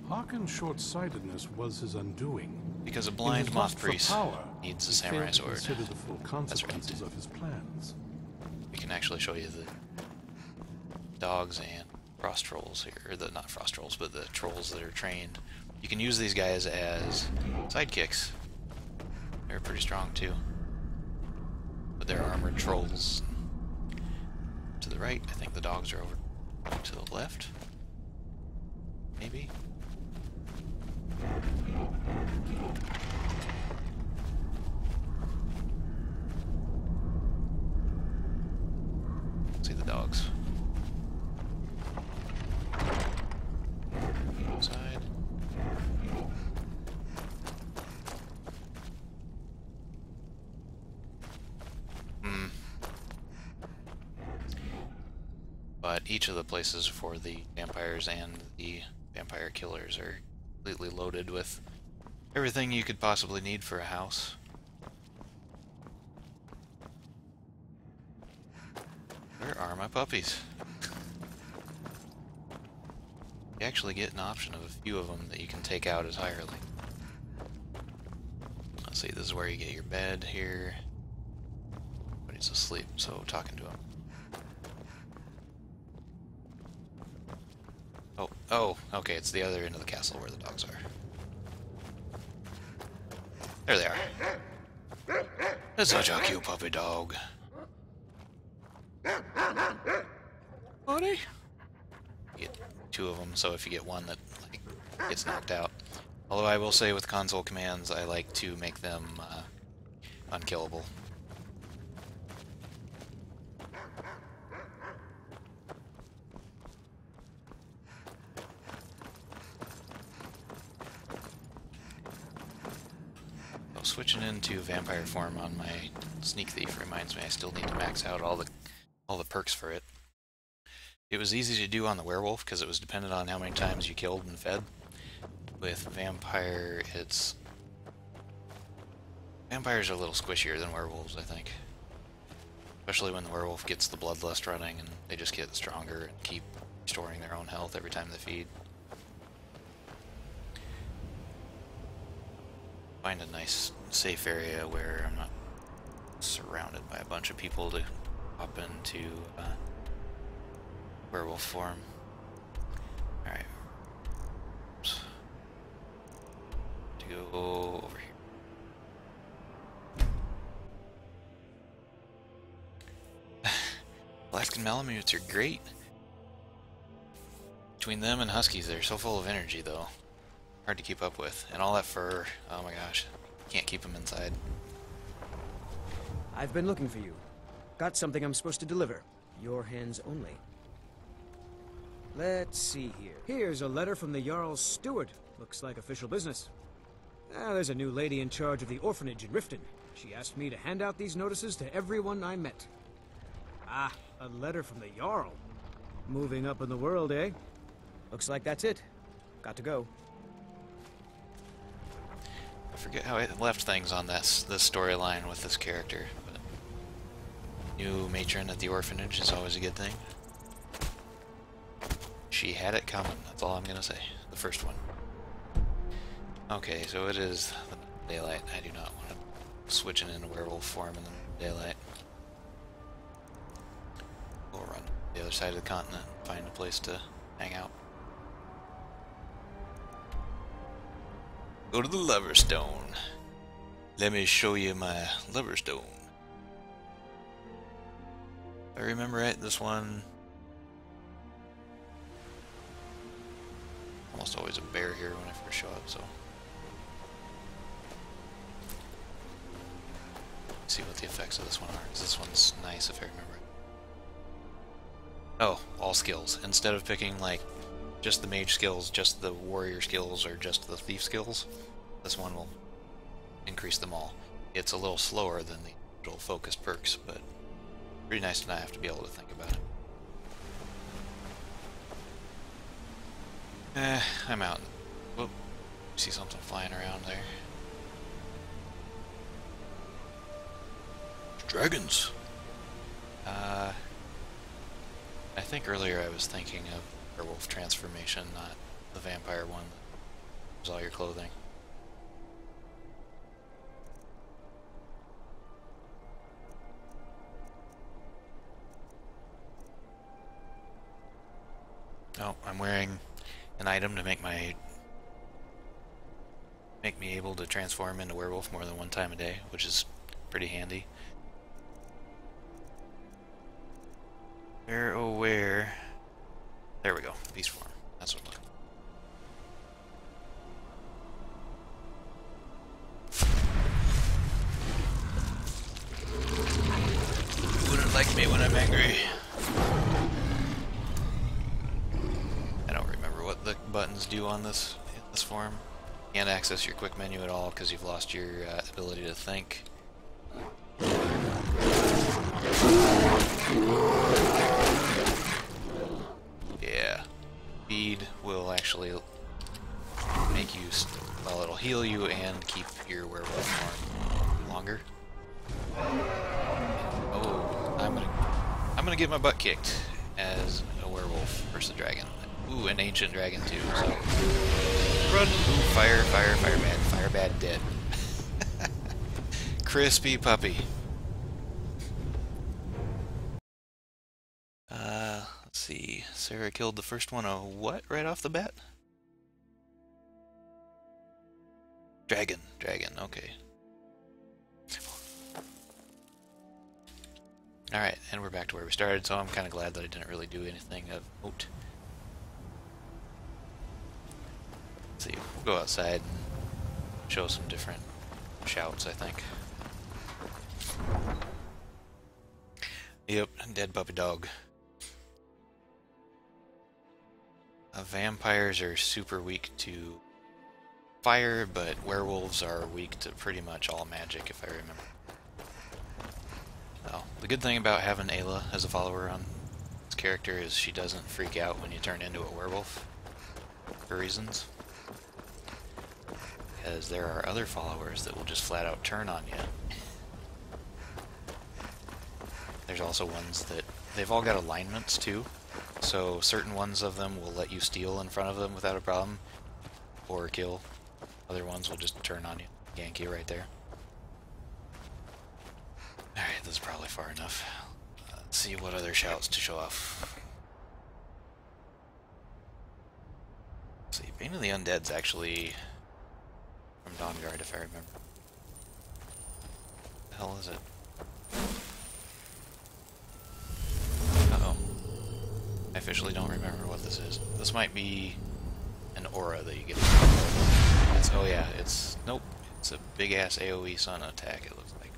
Harkon's short-sightedness was his undoing. Because a blind moth priest power, needs a samurai sword. Consider the full consequences of his plans. We can actually show you the dogs and frost trolls here, or the not frost trolls, but the trolls that are trained. You can use these guys as sidekicks. They're pretty strong too. But they're armored trolls. To the right, I think the dogs are over to the left. Maybe. See the dogs. Side. But each of the places for the vampires and the vampire killers are completely loaded with everything you could possibly need for a house. Where are my puppies? You actually get an option of a few of them that you can take out as hireling. Let's see, this is where you get your bed here. Everybody's asleep, so talking to him. Oh, okay, it's the other end of the castle where the dogs are. There they are. That's such a cute puppy dog. Buddy? You get two of them, so if you get one that gets knocked out. Although I will say with console commands, I like to make them unkillable. Switching into vampire form on my sneak thief reminds me I still need to max out all the perks for it. It was easy to do on the werewolf because it was dependent on how many times you killed and fed. With vampire, vampires are a little squishier than werewolves, I think. Especially when the werewolf gets the bloodlust running and they just get stronger and keep restoring their own health every time they feed. Find a nice safe area where I'm not surrounded by a bunch of people to hop into werewolf form. Alright. To go over here. Alaskan Malamutes are great. Between them and Huskies, they're so full of energy though. Hard to keep up with. And all that fur, oh my gosh. Can't keep them inside. I've been looking for you. Got something I'm supposed to deliver. Your hands only. Let's see here. Here's a letter from the Jarl's steward. Looks like official business. There's a new lady in charge of the orphanage in Riften. She asked me to hand out these notices to everyone I met. Ah, a letter from the Jarl. Moving up in the world, eh? Looks like that's it. Got to go. I forget how I left things on this storyline with this character, but new matron at the orphanage is always a good thing. She had it coming, that's all I'm gonna say. The first one. Okay, so it is the daylight. I do not want to switching into werewolf form in the daylight. We'll run to the other side of the continent and find a place to hang out. Go to the Loverstone. Let me show you my Loverstone. If I remember right, this one almost always a bear here when I first show up, so let's see what the effects of this one are, because this one's nice if I remember. Oh, all skills. Instead of picking like just the mage skills, just the warrior skills, or just the thief skills, this one will increase them all. It's a little slower than the usual focused perks, but pretty nice to not have to be able to think about it. I'm out. Whoop. See something flying around there. Dragons! I think earlier I was thinking of werewolf transformation, not the vampire one that was all your clothing. Oh, I'm wearing an item to make me able to transform into werewolf more than one time a day, which is pretty handy. Where, oh where? There we go. Beast form. That's what I'm looking for. Wouldn't like me when I'm angry. I don't remember what the buttons do on this form. Can't access your quick menu at all because you've lost your ability to think. Yeah, speed will actually make you, well, it'll heal you and keep your werewolf form longer. Oh, I'm gonna get my butt kicked as a werewolf versus a dragon. Ooh, an ancient dragon too. So run! Ooh, fire bad, dead. Crispy puppy. Let's see. Sarah killed the first one. A what right off the bat? Dragon. Okay. Alright, and we're back to where we started, so I'm kind of glad that I didn't really do anything of note. Let's see, we'll go outside and show some different shouts, I think. Yep, dead puppy dog. Vampires are super weak to fire, but werewolves are weak to pretty much all magic, if I remember. Well, the good thing about having Ayla as a follower on this character is she doesn't freak out when you turn into a werewolf, for reasons. Because there are other followers that will just flat out turn on you. There's also ones that, they've all got alignments too, so certain ones of them will let you steal in front of them without a problem, or kill. Other ones will just turn on you, yank you right there. Alright, this is probably far enough. Let's see what other shouts to show off. Let's see, Bane of the Undead's actually from Dawnguard, if I remember. What the hell is it? Uh-oh. I officially don't remember what this is. This might be an aura that you get. It's, oh yeah, it's, nope. It's a big-ass AoE sun attack, it looks like.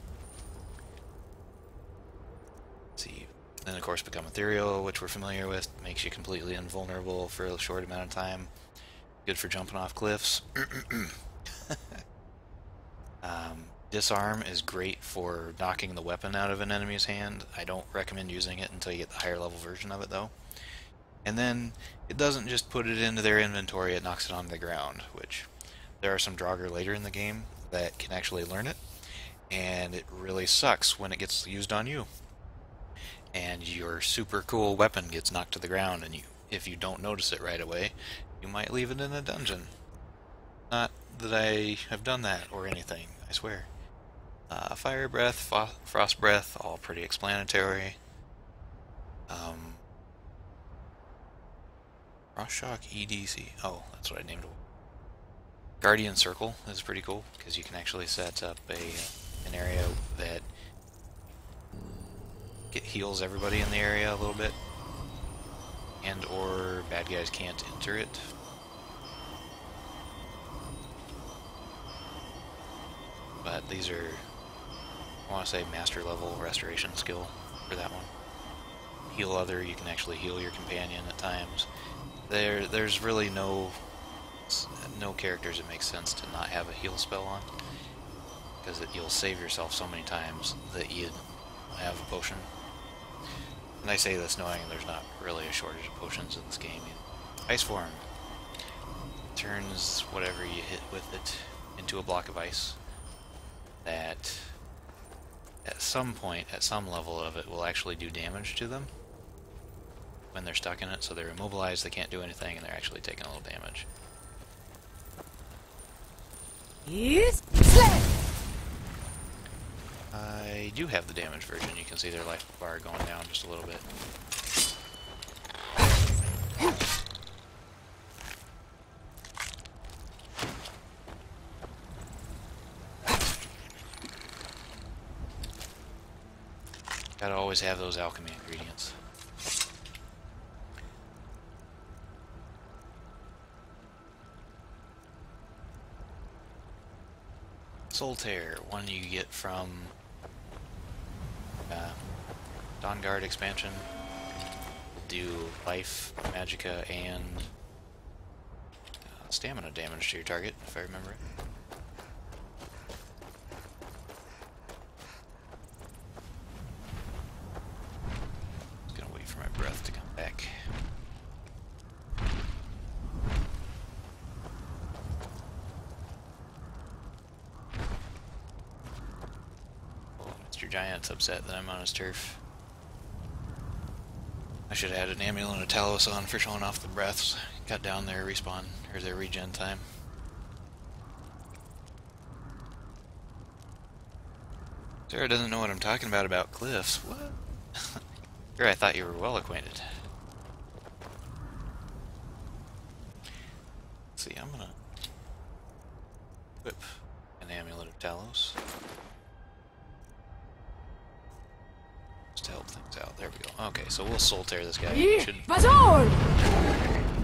Let's see. Then, of course, become ethereal, which we're familiar with. Makes you completely invulnerable for a short amount of time. Good for jumping off cliffs. Disarm is great for knocking the weapon out of an enemy's hand. I don't recommend using it until you get the higher level version of it, though. And then, it doesn't just put it into their inventory, it knocks it on the ground, which there are some Draugr later in the game that can actually learn it, and it really sucks when it gets used on you. And your super cool weapon gets knocked to the ground, and if you don't notice it right away, you might leave it in a dungeon. Not that I have done that or anything, I swear. Fire breath, frost breath, all pretty explanatory. Frost shock, EDC. Oh, that's what I named it. Guardian Circle is pretty cool because you can actually set up an area that heals everybody in the area a little bit, and or bad guys can't enter it. But these are, I want to say, master level restoration skill for that one. heal you can actually heal your companion at times. There's really no characters it makes sense to not have a heal spell on, because you'll save yourself so many times that you don't have a potion. And I say this knowing there's not really a shortage of potions in this game. Ice form turns whatever you hit with it into a block of ice that at some point, at some level of it, will actually do damage to them when they're stuck in it. So they're immobilized, they can't do anything, and they're actually taking a little damage. Yes. I do have the damage version. You can see their life bar going down just a little bit. Gotta always have those alchemy ingredients. Soul Tear, one you get from Dawnguard expansion. Will do life, magicka, and stamina damage to your target, if I remember it. Just gonna wait for my breath to come back. Mr. Giant's upset that I'm on his turf. I should have had an amulet of Talos on for showing off the breaths. Cut down their respawn, or their regen time. Sarah doesn't know what I'm talking about cliffs. What? Sure, I thought you were well acquainted. Let's see, I'm gonna equip an amulet of Talos. To help things out. There we go. Okay, so we'll soul tear this guy.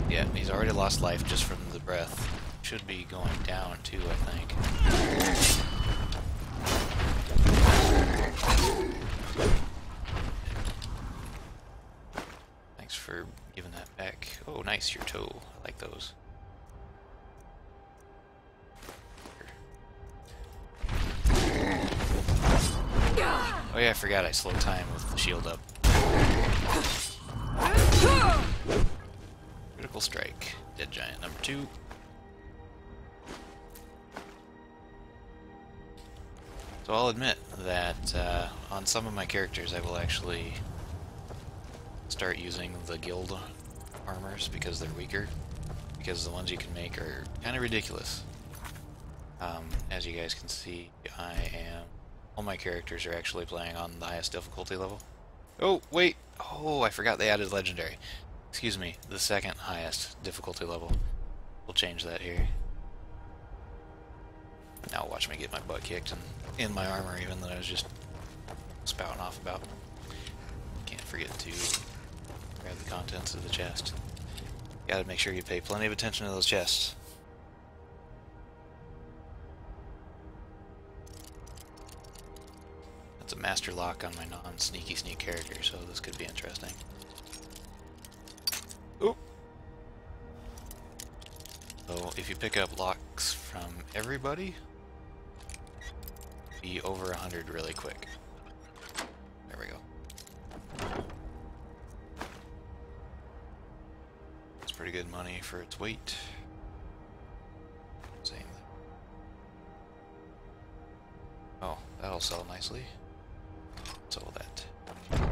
Yeah, he's already lost life just from the breath. Should be going down too, I think. Thanks for giving that back. Oh, nice, your toe. I like those. Oh yeah, I forgot I slow time with the shield up. Critical strike. Dead giant number 2. So I'll admit that on some of my characters I will actually start using the guild armors because they're weaker. Because the ones you can make are kind of ridiculous. As you guys can see, all my characters are actually playing on the highest difficulty level. Oh, wait! Oh, I forgot they added legendary. Excuse me, the second highest difficulty level. We'll change that here. Now watch me get my butt kicked and in my armor even that I was just spouting off about. Can't forget to grab the contents of the chest. Gotta make sure you pay plenty of attention to those chests. That's a master lock on my non-sneaky sneak character, so this could be interesting. Oop! So if you pick up locks from everybody, be over 100 really quick. There we go. It's pretty good money for its weight. Same thing. Oh, that'll sell nicely. So that.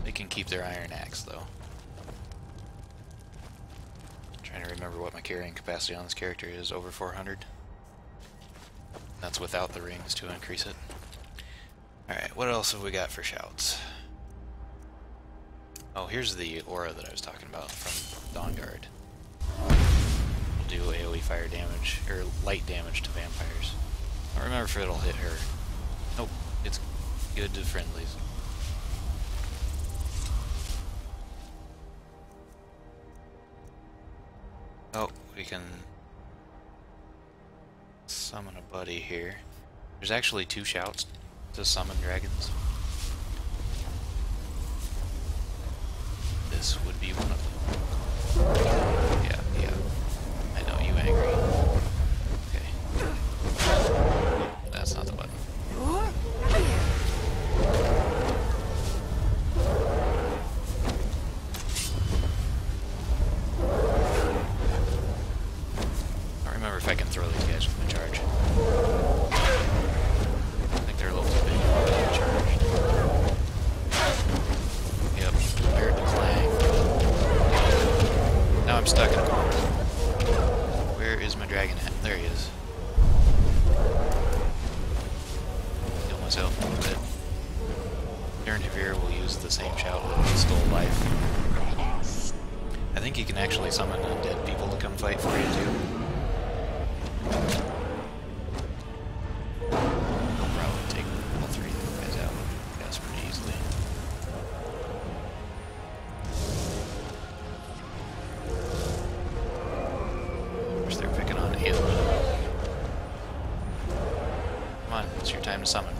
They can keep their iron axe though. Trying to remember what my carrying capacity on this character is, over 400. That's without the rings to increase it. Alright, what else have we got for shouts? Oh, here's the aura that I was talking about from Dawnguard. It'll do AoE fire damage, or light damage to vampires. I don't remember if it'll hit her. Nope, it's good to friendlies. Oh, we can summon a buddy here. There's actually 2 shouts to summon dragons. this would be one of them. Yeah, yeah. I know, you angry. Okay. That's not the button. I don't remember if I can throw these guys with my charge. I think they're a little too big to be charged. Yep, prepared to clang. Now I'm stuck in a corner. Where is my dragon at? There he is. Heal myself a little bit. During Havir, we'll use the same shout that stole life. I think you can actually summon undead people to come fight for you too. I'll probably take all three of these guys out. That's pretty easily. Of course, they're picking on Aelin. Come on, it's your time to summon.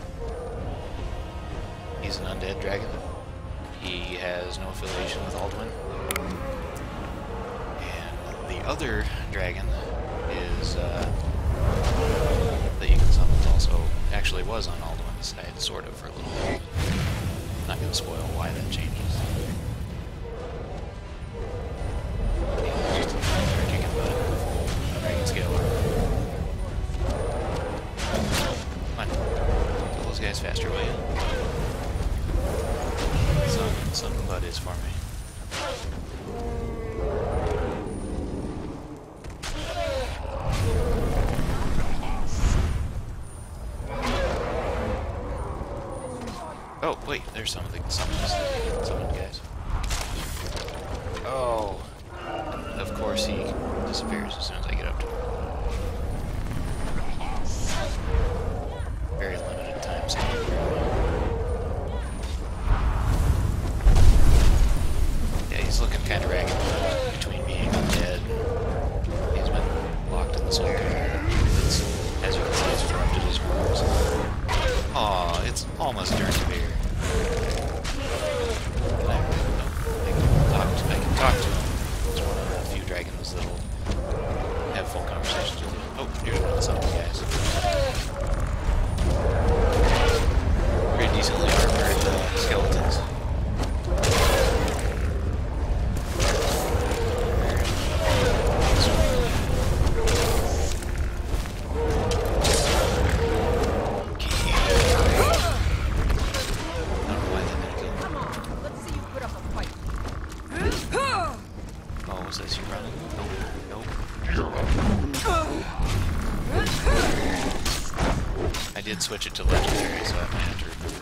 He's an undead dragon. He has no affiliation with Alduin. And the other dragon is, that you can summon also actually was on Alduin's side, sort of, for a little bit. Not gonna spoil why that changes. Just a chicken butt, dragon scale. Come on, kill those guys faster, will you? Some butt is for me. Oh, wait, there's some of the summoned guys. Oh, of course he disappears as soon as I get up to him. Very limited time stamp. He's looking kind of ragged between being undead. He's been locked in the soul container. As you can see, it's corrupted his wounds. Aw, it's almost turned to beer. I can talk to him. It's one of the few dragons that'll have full conversations with you. Oh, here's one of the summoned guys. Pretty decently armored skeletons. Switch it to legendary, so I might have to remove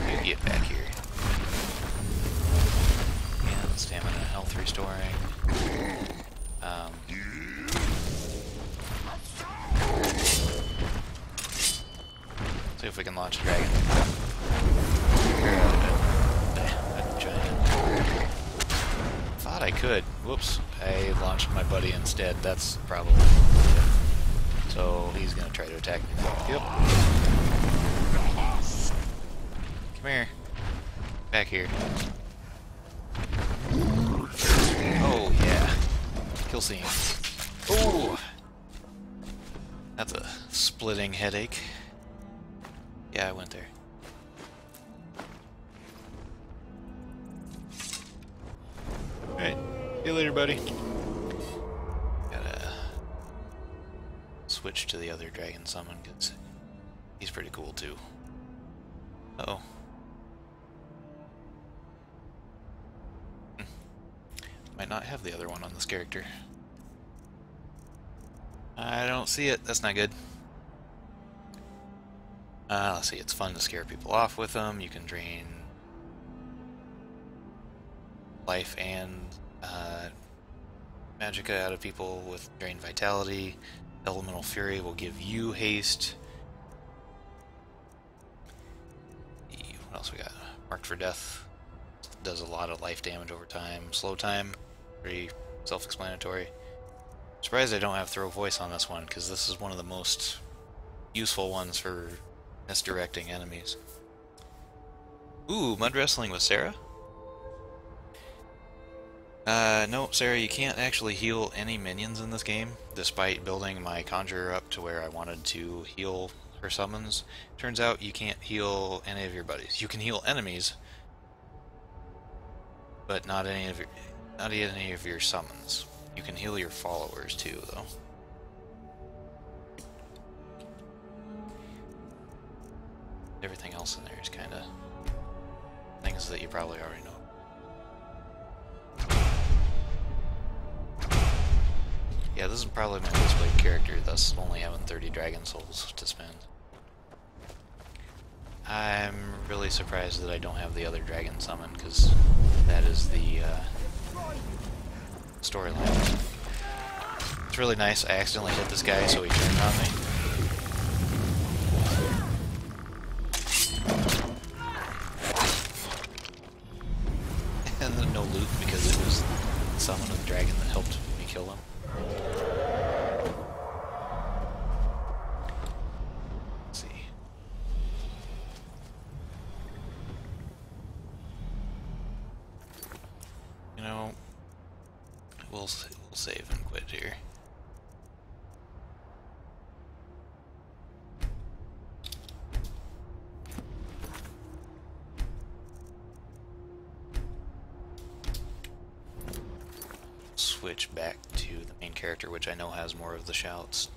it. You get back here. And stamina and health restoring. See if we can launch a dragon. That giant. Thought I could. Whoops. I launched my buddy instead. That's probably. So he's gonna try to attack me. Yep. Come here. Back here. Oh yeah. Kill scene. Oh. That's a splitting headache. Yeah, I went there. Alright. See you later, buddy. Switch to the other dragon summon because he's pretty cool too. Uh-oh. Might not have the other one on this character. I don't see it. That's not good. Let's see. It's fun to scare people off with them. You can drain life and magicka out of people with drain vitality. Elemental Fury will give you haste. What else we got? Marked for Death. Does a lot of life damage over time. Slow time. Pretty self-explanatory. Surprised I don't have Throw Voice on this one, because this is one of the most useful ones for misdirecting enemies. Ooh, mud wrestling with Sarah? No, Sarah, you can't actually heal any minions in this game, despite building my conjurer up to where I wanted to heal her summons. Turns out you can't heal any of your buddies. You can heal enemies, but not any of your summons. You can heal your followers too, though. Everything else in there is kind of things that you probably already know. Yeah, this is probably my least played character, thus only having 30 dragon souls to spend. I'm really surprised that I don't have the other dragon summon, because that is the storyline. It's really nice. I accidentally hit this guy, so he turned on me. And then no loot, because it was the summon of the dragon that helped me kill him. Let's see. You know, we'll save and quit here. Switch back to the main character, which I know has more of the shouts.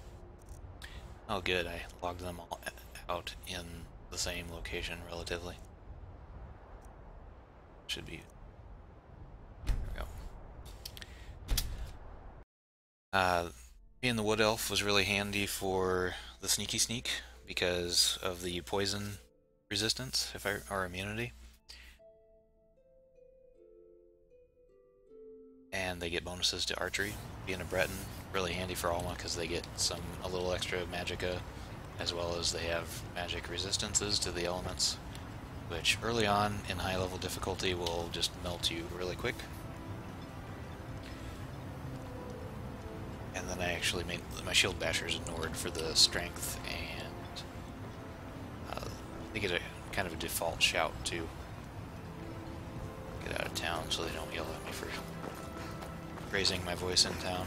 Oh good, I logged them all out in the same location relatively. Should be. There we go. Being the wood elf was really handy for the sneaky sneak because of the poison resistance, or immunity. And they get bonuses to archery. Being a Breton, really handy for Alma because they get a little extra magicka, as well as they have magic resistances to the elements, which early on in high level difficulty will just melt you really quick. And then I actually made my shield bashers a Nord for the strength, and they get a kind of a default shout too. Get out of town so they don't yell at me for raising my voice in town.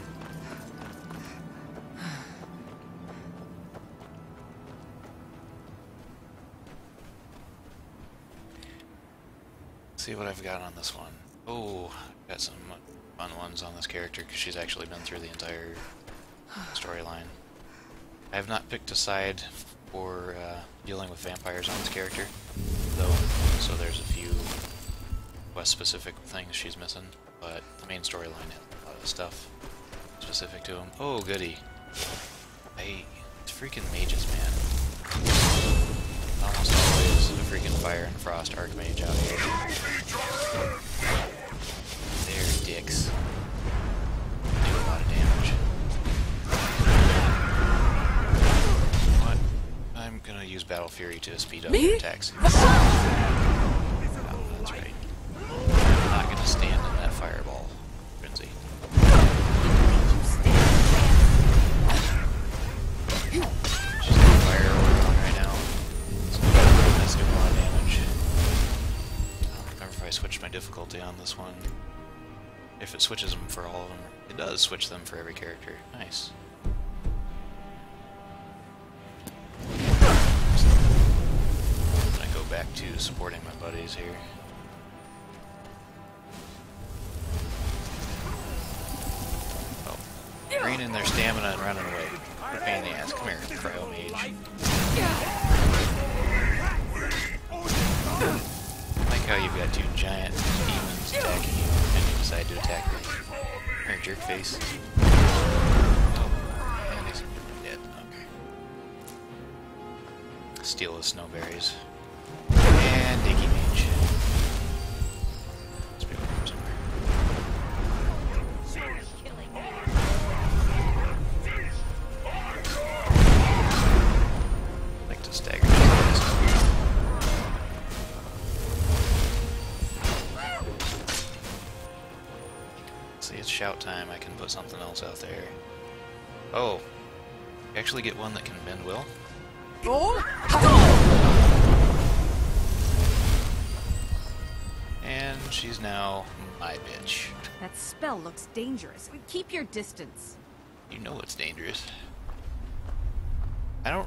See what I've got on this one. Oh, I've got some fun ones on this character because she's actually been through the entire storyline. I have not picked a side for dealing with vampires on this character, though, so there's a few quest-specific things she's missing, but the main storyline has a lot of stuff specific to him. Oh, goody. It's freaking mages, man. Almost always a freaking fire and frost archmage out here. They're dicks. Do a lot of damage. What? I'm gonna use Battle Fury to speed up your attacks. Oh, that's right. I'm not gonna stand in that fireball frenzy. She's got fire on right now. That's doing a lot of damage. I don't remember if I switched my difficulty on this one. If it switches them for all of them, it does switch them for every character. Nice. I'm gonna go back to supporting my buddies here. Oh, draining their stamina and running away. Pain in the ass. Come here, cryo mage. I like how you've got two giant demons attacking you and you decide to attack them. Come here, jerk face. Oh, and he's dead. Okay. Steal the snowberries. And Dicky Mage. Let's be over here somewhere. I like to stagger this. See, it's shout time. I can put something else out there. Oh, you actually get one that can bend will? And she's now my bitch. That spell looks dangerous. Keep your distance. You know it's dangerous. I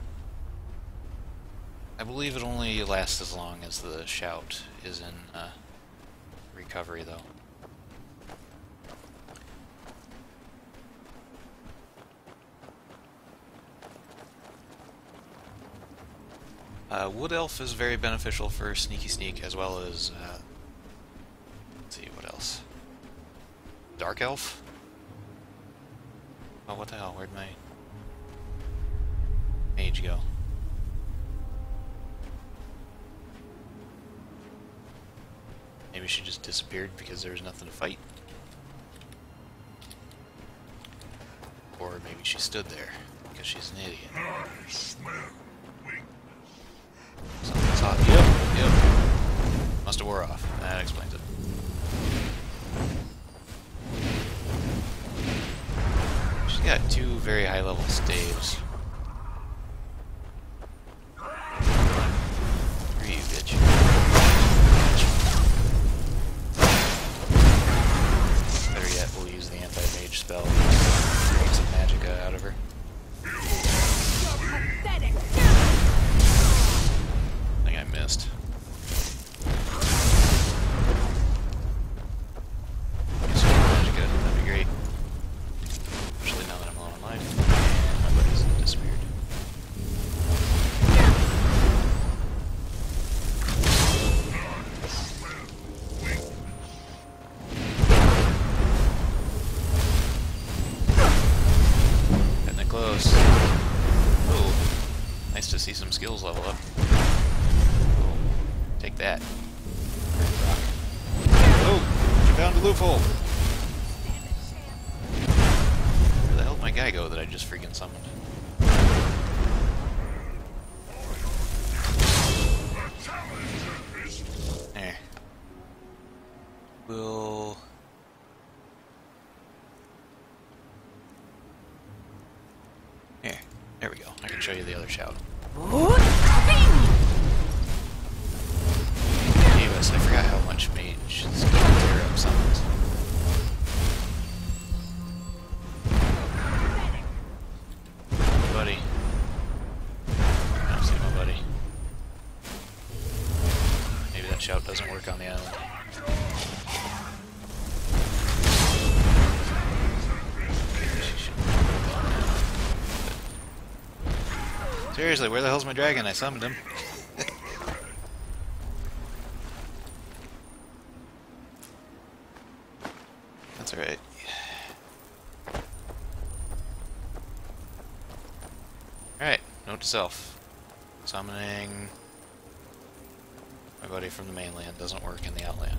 believe it only lasts as long as the shout is in recovery, though. Wood Elf is very beneficial for Sneaky Sneak, as well as, let's see, what else? Dark Elf? Oh, what the hell, where'd my mage go? Maybe she just disappeared because there was nothing to fight. Or maybe she stood there because she's an idiot. Something's hot. Yep. Must have wore off. That explains it. She's got 2 very high level staves. Where are you, bitch? Better yet, we'll use the anti-mage spell. Make some magicka out of her. I think I missed. Use some magicka, that'd be great. Especially now that I'm low on life. And my buddy's disappeared. Getting it close. Oh, nice to see some skills level up. Oh, take that. Oh, you found a loophole. Where the hell did my guy go that I just freaking summoned? There. We'll... There we go. I can show you the other shout. Anyways, I forgot how much mage this can tear up summons. Buddy. I don't see my buddy. Maybe that shout doesn't work on the island. Seriously, where the hell's my dragon? I summoned him. That's alright. Alright, note to self. Summoning my buddy from the mainland doesn't work in the outland.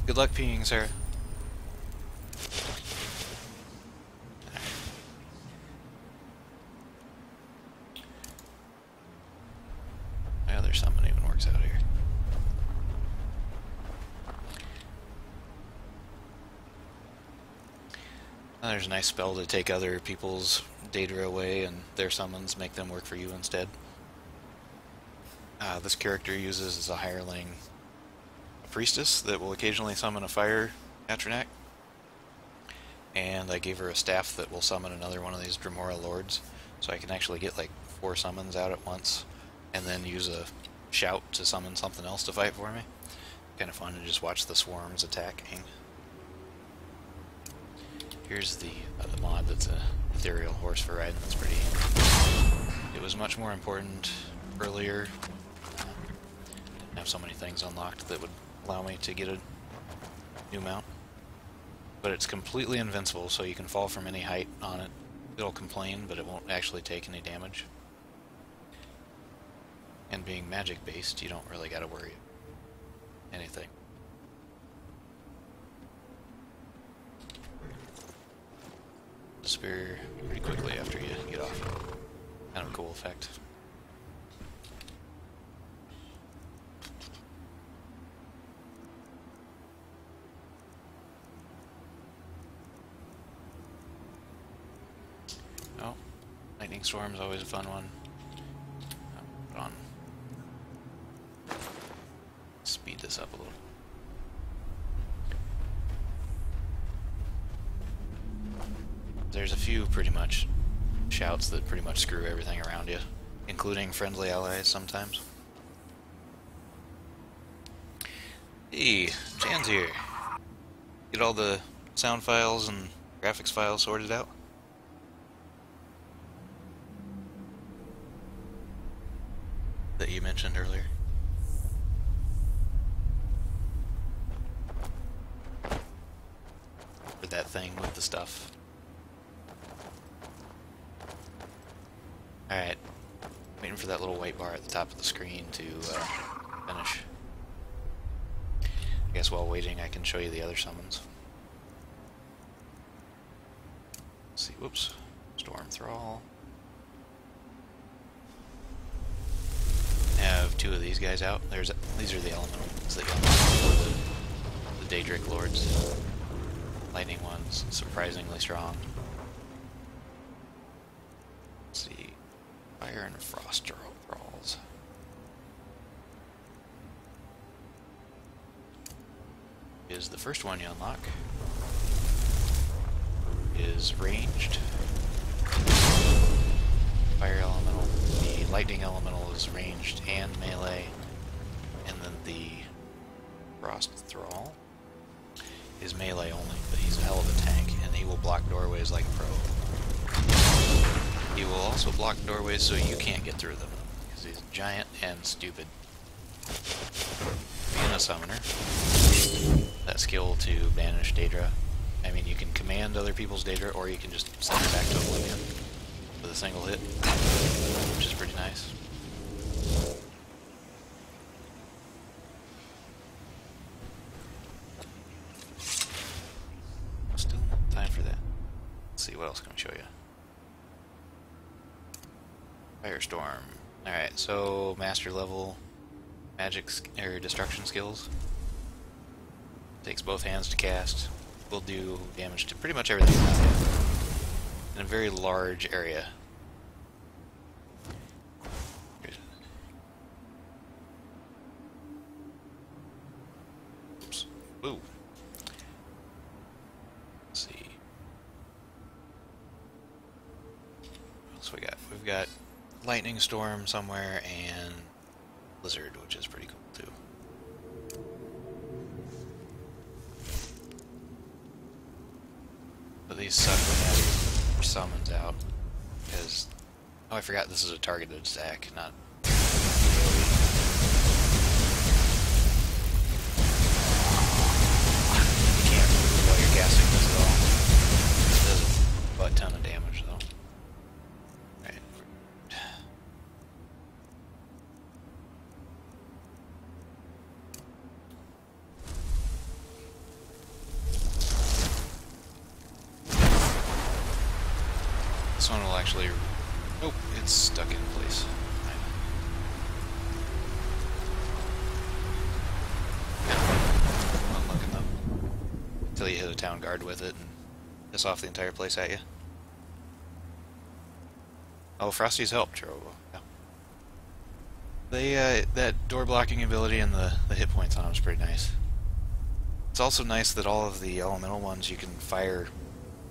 Good luck peeing, sir. My other summon even works out here. There's a nice spell to take other people's data away and their summons make them work for you instead. This character uses as a hireling a priestess that will occasionally summon a fire Atronak. And I gave her a staff that will summon another one of these Dremora lords. So I can actually get like 4 summons out at once and then use a shout to summon something else to fight for me. Kind of fun to just watch the swarms attacking. Here's the mod that's a ethereal horse for riding. That's pretty handy. It was much more important earlier. Didn't have so many things unlocked that would allow me to get a new mount. But it's completely invincible, so you can fall from any height on it. It'll complain, but it won't actually take any damage. And being magic based, you don't really gotta worry anything. Disappear pretty quickly after you get off. Kind of a cool effect. Oh, lightning storm's always a fun one. Put on speed this up a little. There's a few pretty much shouts that pretty much screw everything around you, including friendly allies sometimes. Hey, Jan's here. Get all the sound files and graphics files sorted out? That you mentioned earlier. Or that thing with the stuff. Alright. Waiting for that little white bar at the top of the screen to finish. I guess while waiting I can show you the other summons. Let's see, whoops. Storm Thrall. Have two of these guys out. These are the elemental ones that you unlock for the Daedric Lords. Lightning one's surprisingly strong. Let's see. Fire and Frost Thralls. Is the first one you unlock. Is ranged. Fire elemental. The lightning elemental is ranged and melee. And then the Frost Thrall is melee only, but he's a hell of a tank, and he will block doorways like a pro. He will also block doorways so you can't get through them, because he's giant and stupid. Being a summoner, that skill to banish Daedra. I mean, you can command other people's Daedra, or you can just send it back to Oblivion with a single hit, which is pretty nice. Still time for that. Let's see, what else can we show you? Firestorm. Alright, so master level magic or destruction skills. Takes both hands to cast. Will do damage to pretty much everything in a very large area. Oops. Ooh. Let's see. What else we got? We've got Lightning Storm somewhere and Blizzard, which is pretty cool too. But these suck when you have your summons out, because... Oh, I forgot this is a targeted attack, not... You can't move while you're casting this at all. It does a butt ton of damage, though. Right. This one will actually... Oh, it's stuck in place. Not looking up. Until you hit a town guard with it and piss off the entire place at you. Oh, Frosty's helped, Trovo. Yeah. They, that door blocking ability and the hit points on them is pretty nice. It's also nice that all of the elemental ones you can fire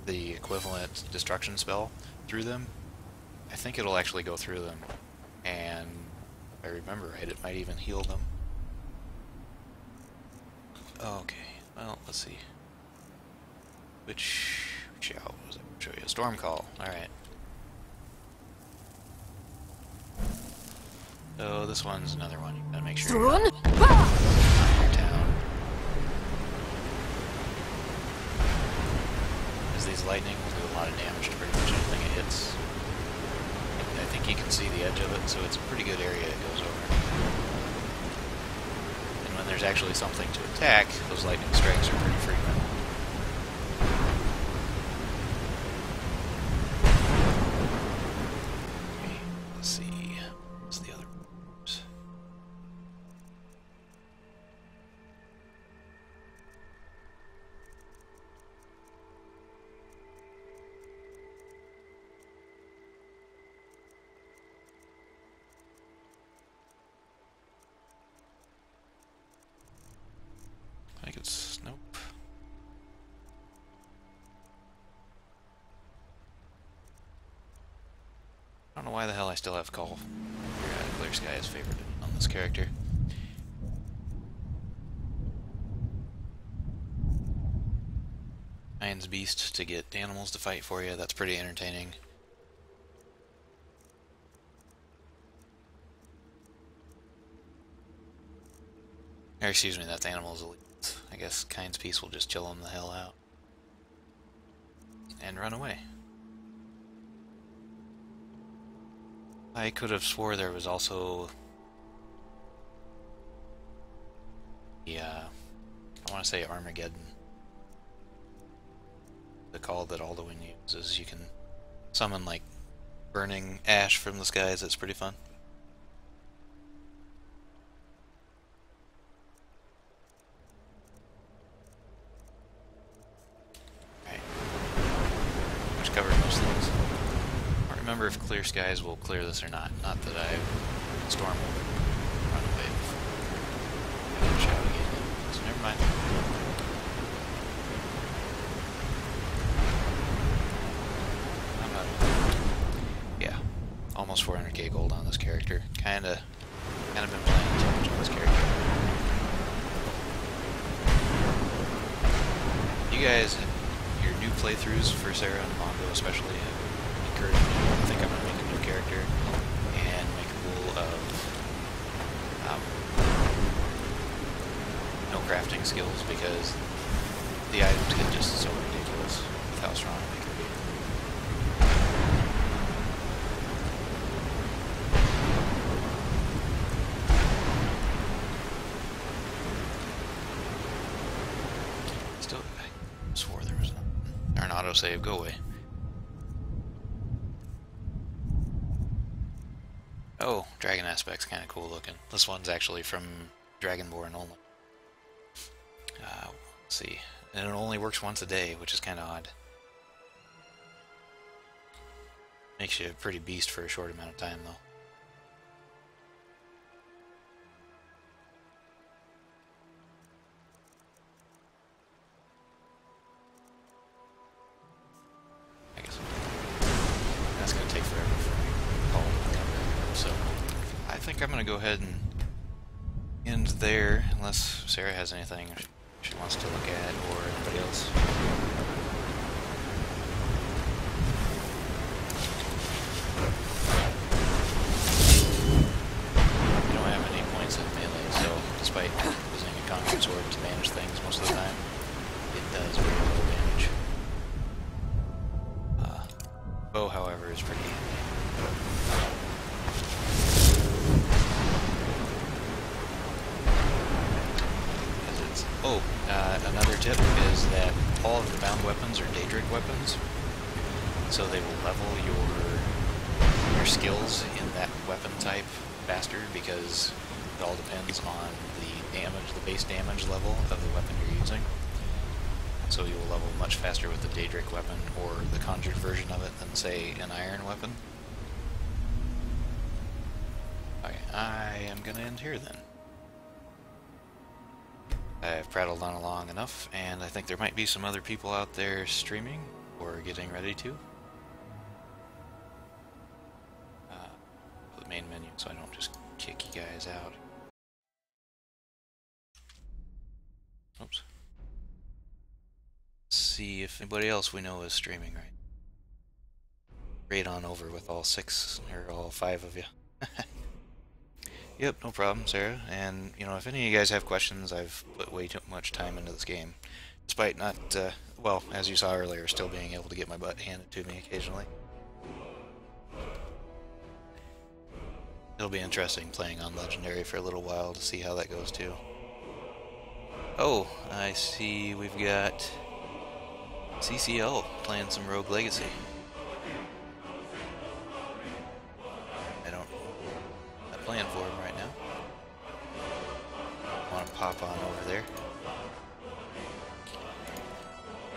the equivalent destruction spell through them. I think it'll actually go through them, and if I remember right, it might even heal them. Okay, well, let's see. Which out was I show you? Storm Call. Alright. So this one's another one. You gotta make sure you're in your town. Because these lightning will do a lot of damage to pretty much anything it hits. I think you can see the edge of it, so it's a pretty good area it goes over. And when there's actually something to attack, those lightning strikes are pretty frequent. Okay, let's see. What's the other ones? like it's... nope. I don't know why the hell I still have Call. Clear Sky is favored on this character. Iron's Beast to get animals to fight for you, that's pretty entertaining. Or excuse me, that's Animals Elite. I guess Kind's Peace will just chill them the hell out. And run away. I could have swore there was also... I want to say Armageddon. The call that Alduin uses. You can summon, like, burning ash from the skies. It's pretty fun. Remember if Clear Skies will clear this or not. Not that Storm will run away before I shout again. So never mind. Yeah, almost 400k gold on this character. Kinda been playing too much on this character. You guys, your new playthroughs for Sarah and Mongo especially, I think I'm going to make a new character and make a pool of no crafting skills because the items get just so ridiculous with how strong they can be. Still, I swore there was an autosave. Go away. Oh, Dragon Aspect's kind of cool looking. This one's actually from Dragonborn only. Let's see. And it only works once a day, which is kind of odd. Makes you a pretty beast for a short amount of time, though. I guess that's going to take forever for Paul to come back. So I think I'm going to go ahead and end there, unless Sarah has anything she wants to look at, or anybody else. I don't have any points in melee, so despite using a Conquered Sword to manage things most of the time, it does very little damage. Bow, however, is pretty handy. Another tip is that all of the bound weapons are Daedric weapons, so they will level your skills in that weapon type faster because it all depends on the damage, the base damage level of the weapon you're using. So you will level much faster with the Daedric weapon or the conjured version of it than, say, an iron weapon. Okay, I am going to end here then. I've prattled on long enough, and I think there might be some other people out there streaming or getting ready to. The main menu, so I don't just kick you guys out. Oops. Let's see if anybody else we know is streaming right. Raid on over with all 6 or all 5 of you. Yep, no problem, Sarah. And, you know, if any of you guys have questions, I've put way too much time into this game. Despite not, well, as you saw earlier, still being able to get my butt handed to me occasionally. It'll be interesting playing on Legendary for a little while to see how that goes, too. Oh, I see we've got CCL playing some Rogue Legacy. Playing for him right now. Want to pop on over there.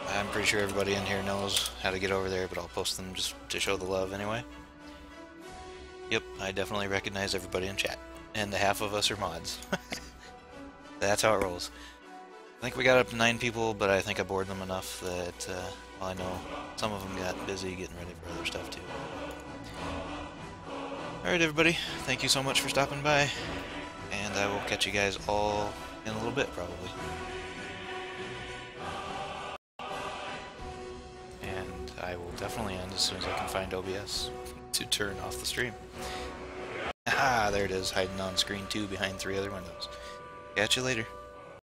I'm pretty sure everybody in here knows how to get over there, but I'll post them just to show the love anyway. Yep, I definitely recognize everybody in chat. And the half of us are mods. That's how it rolls. think we got up to 9 people, but I think I bored them enough that, well, I know some of them got busy getting ready for other stuff too. Alright everybody, thank you so much for stopping by, and I will catch you guys all in a little bit probably. And I will definitely end as soon as I can find OBS to turn off the stream. Ah, there it is, hiding on screen 2 behind 3 other windows. Catch you later.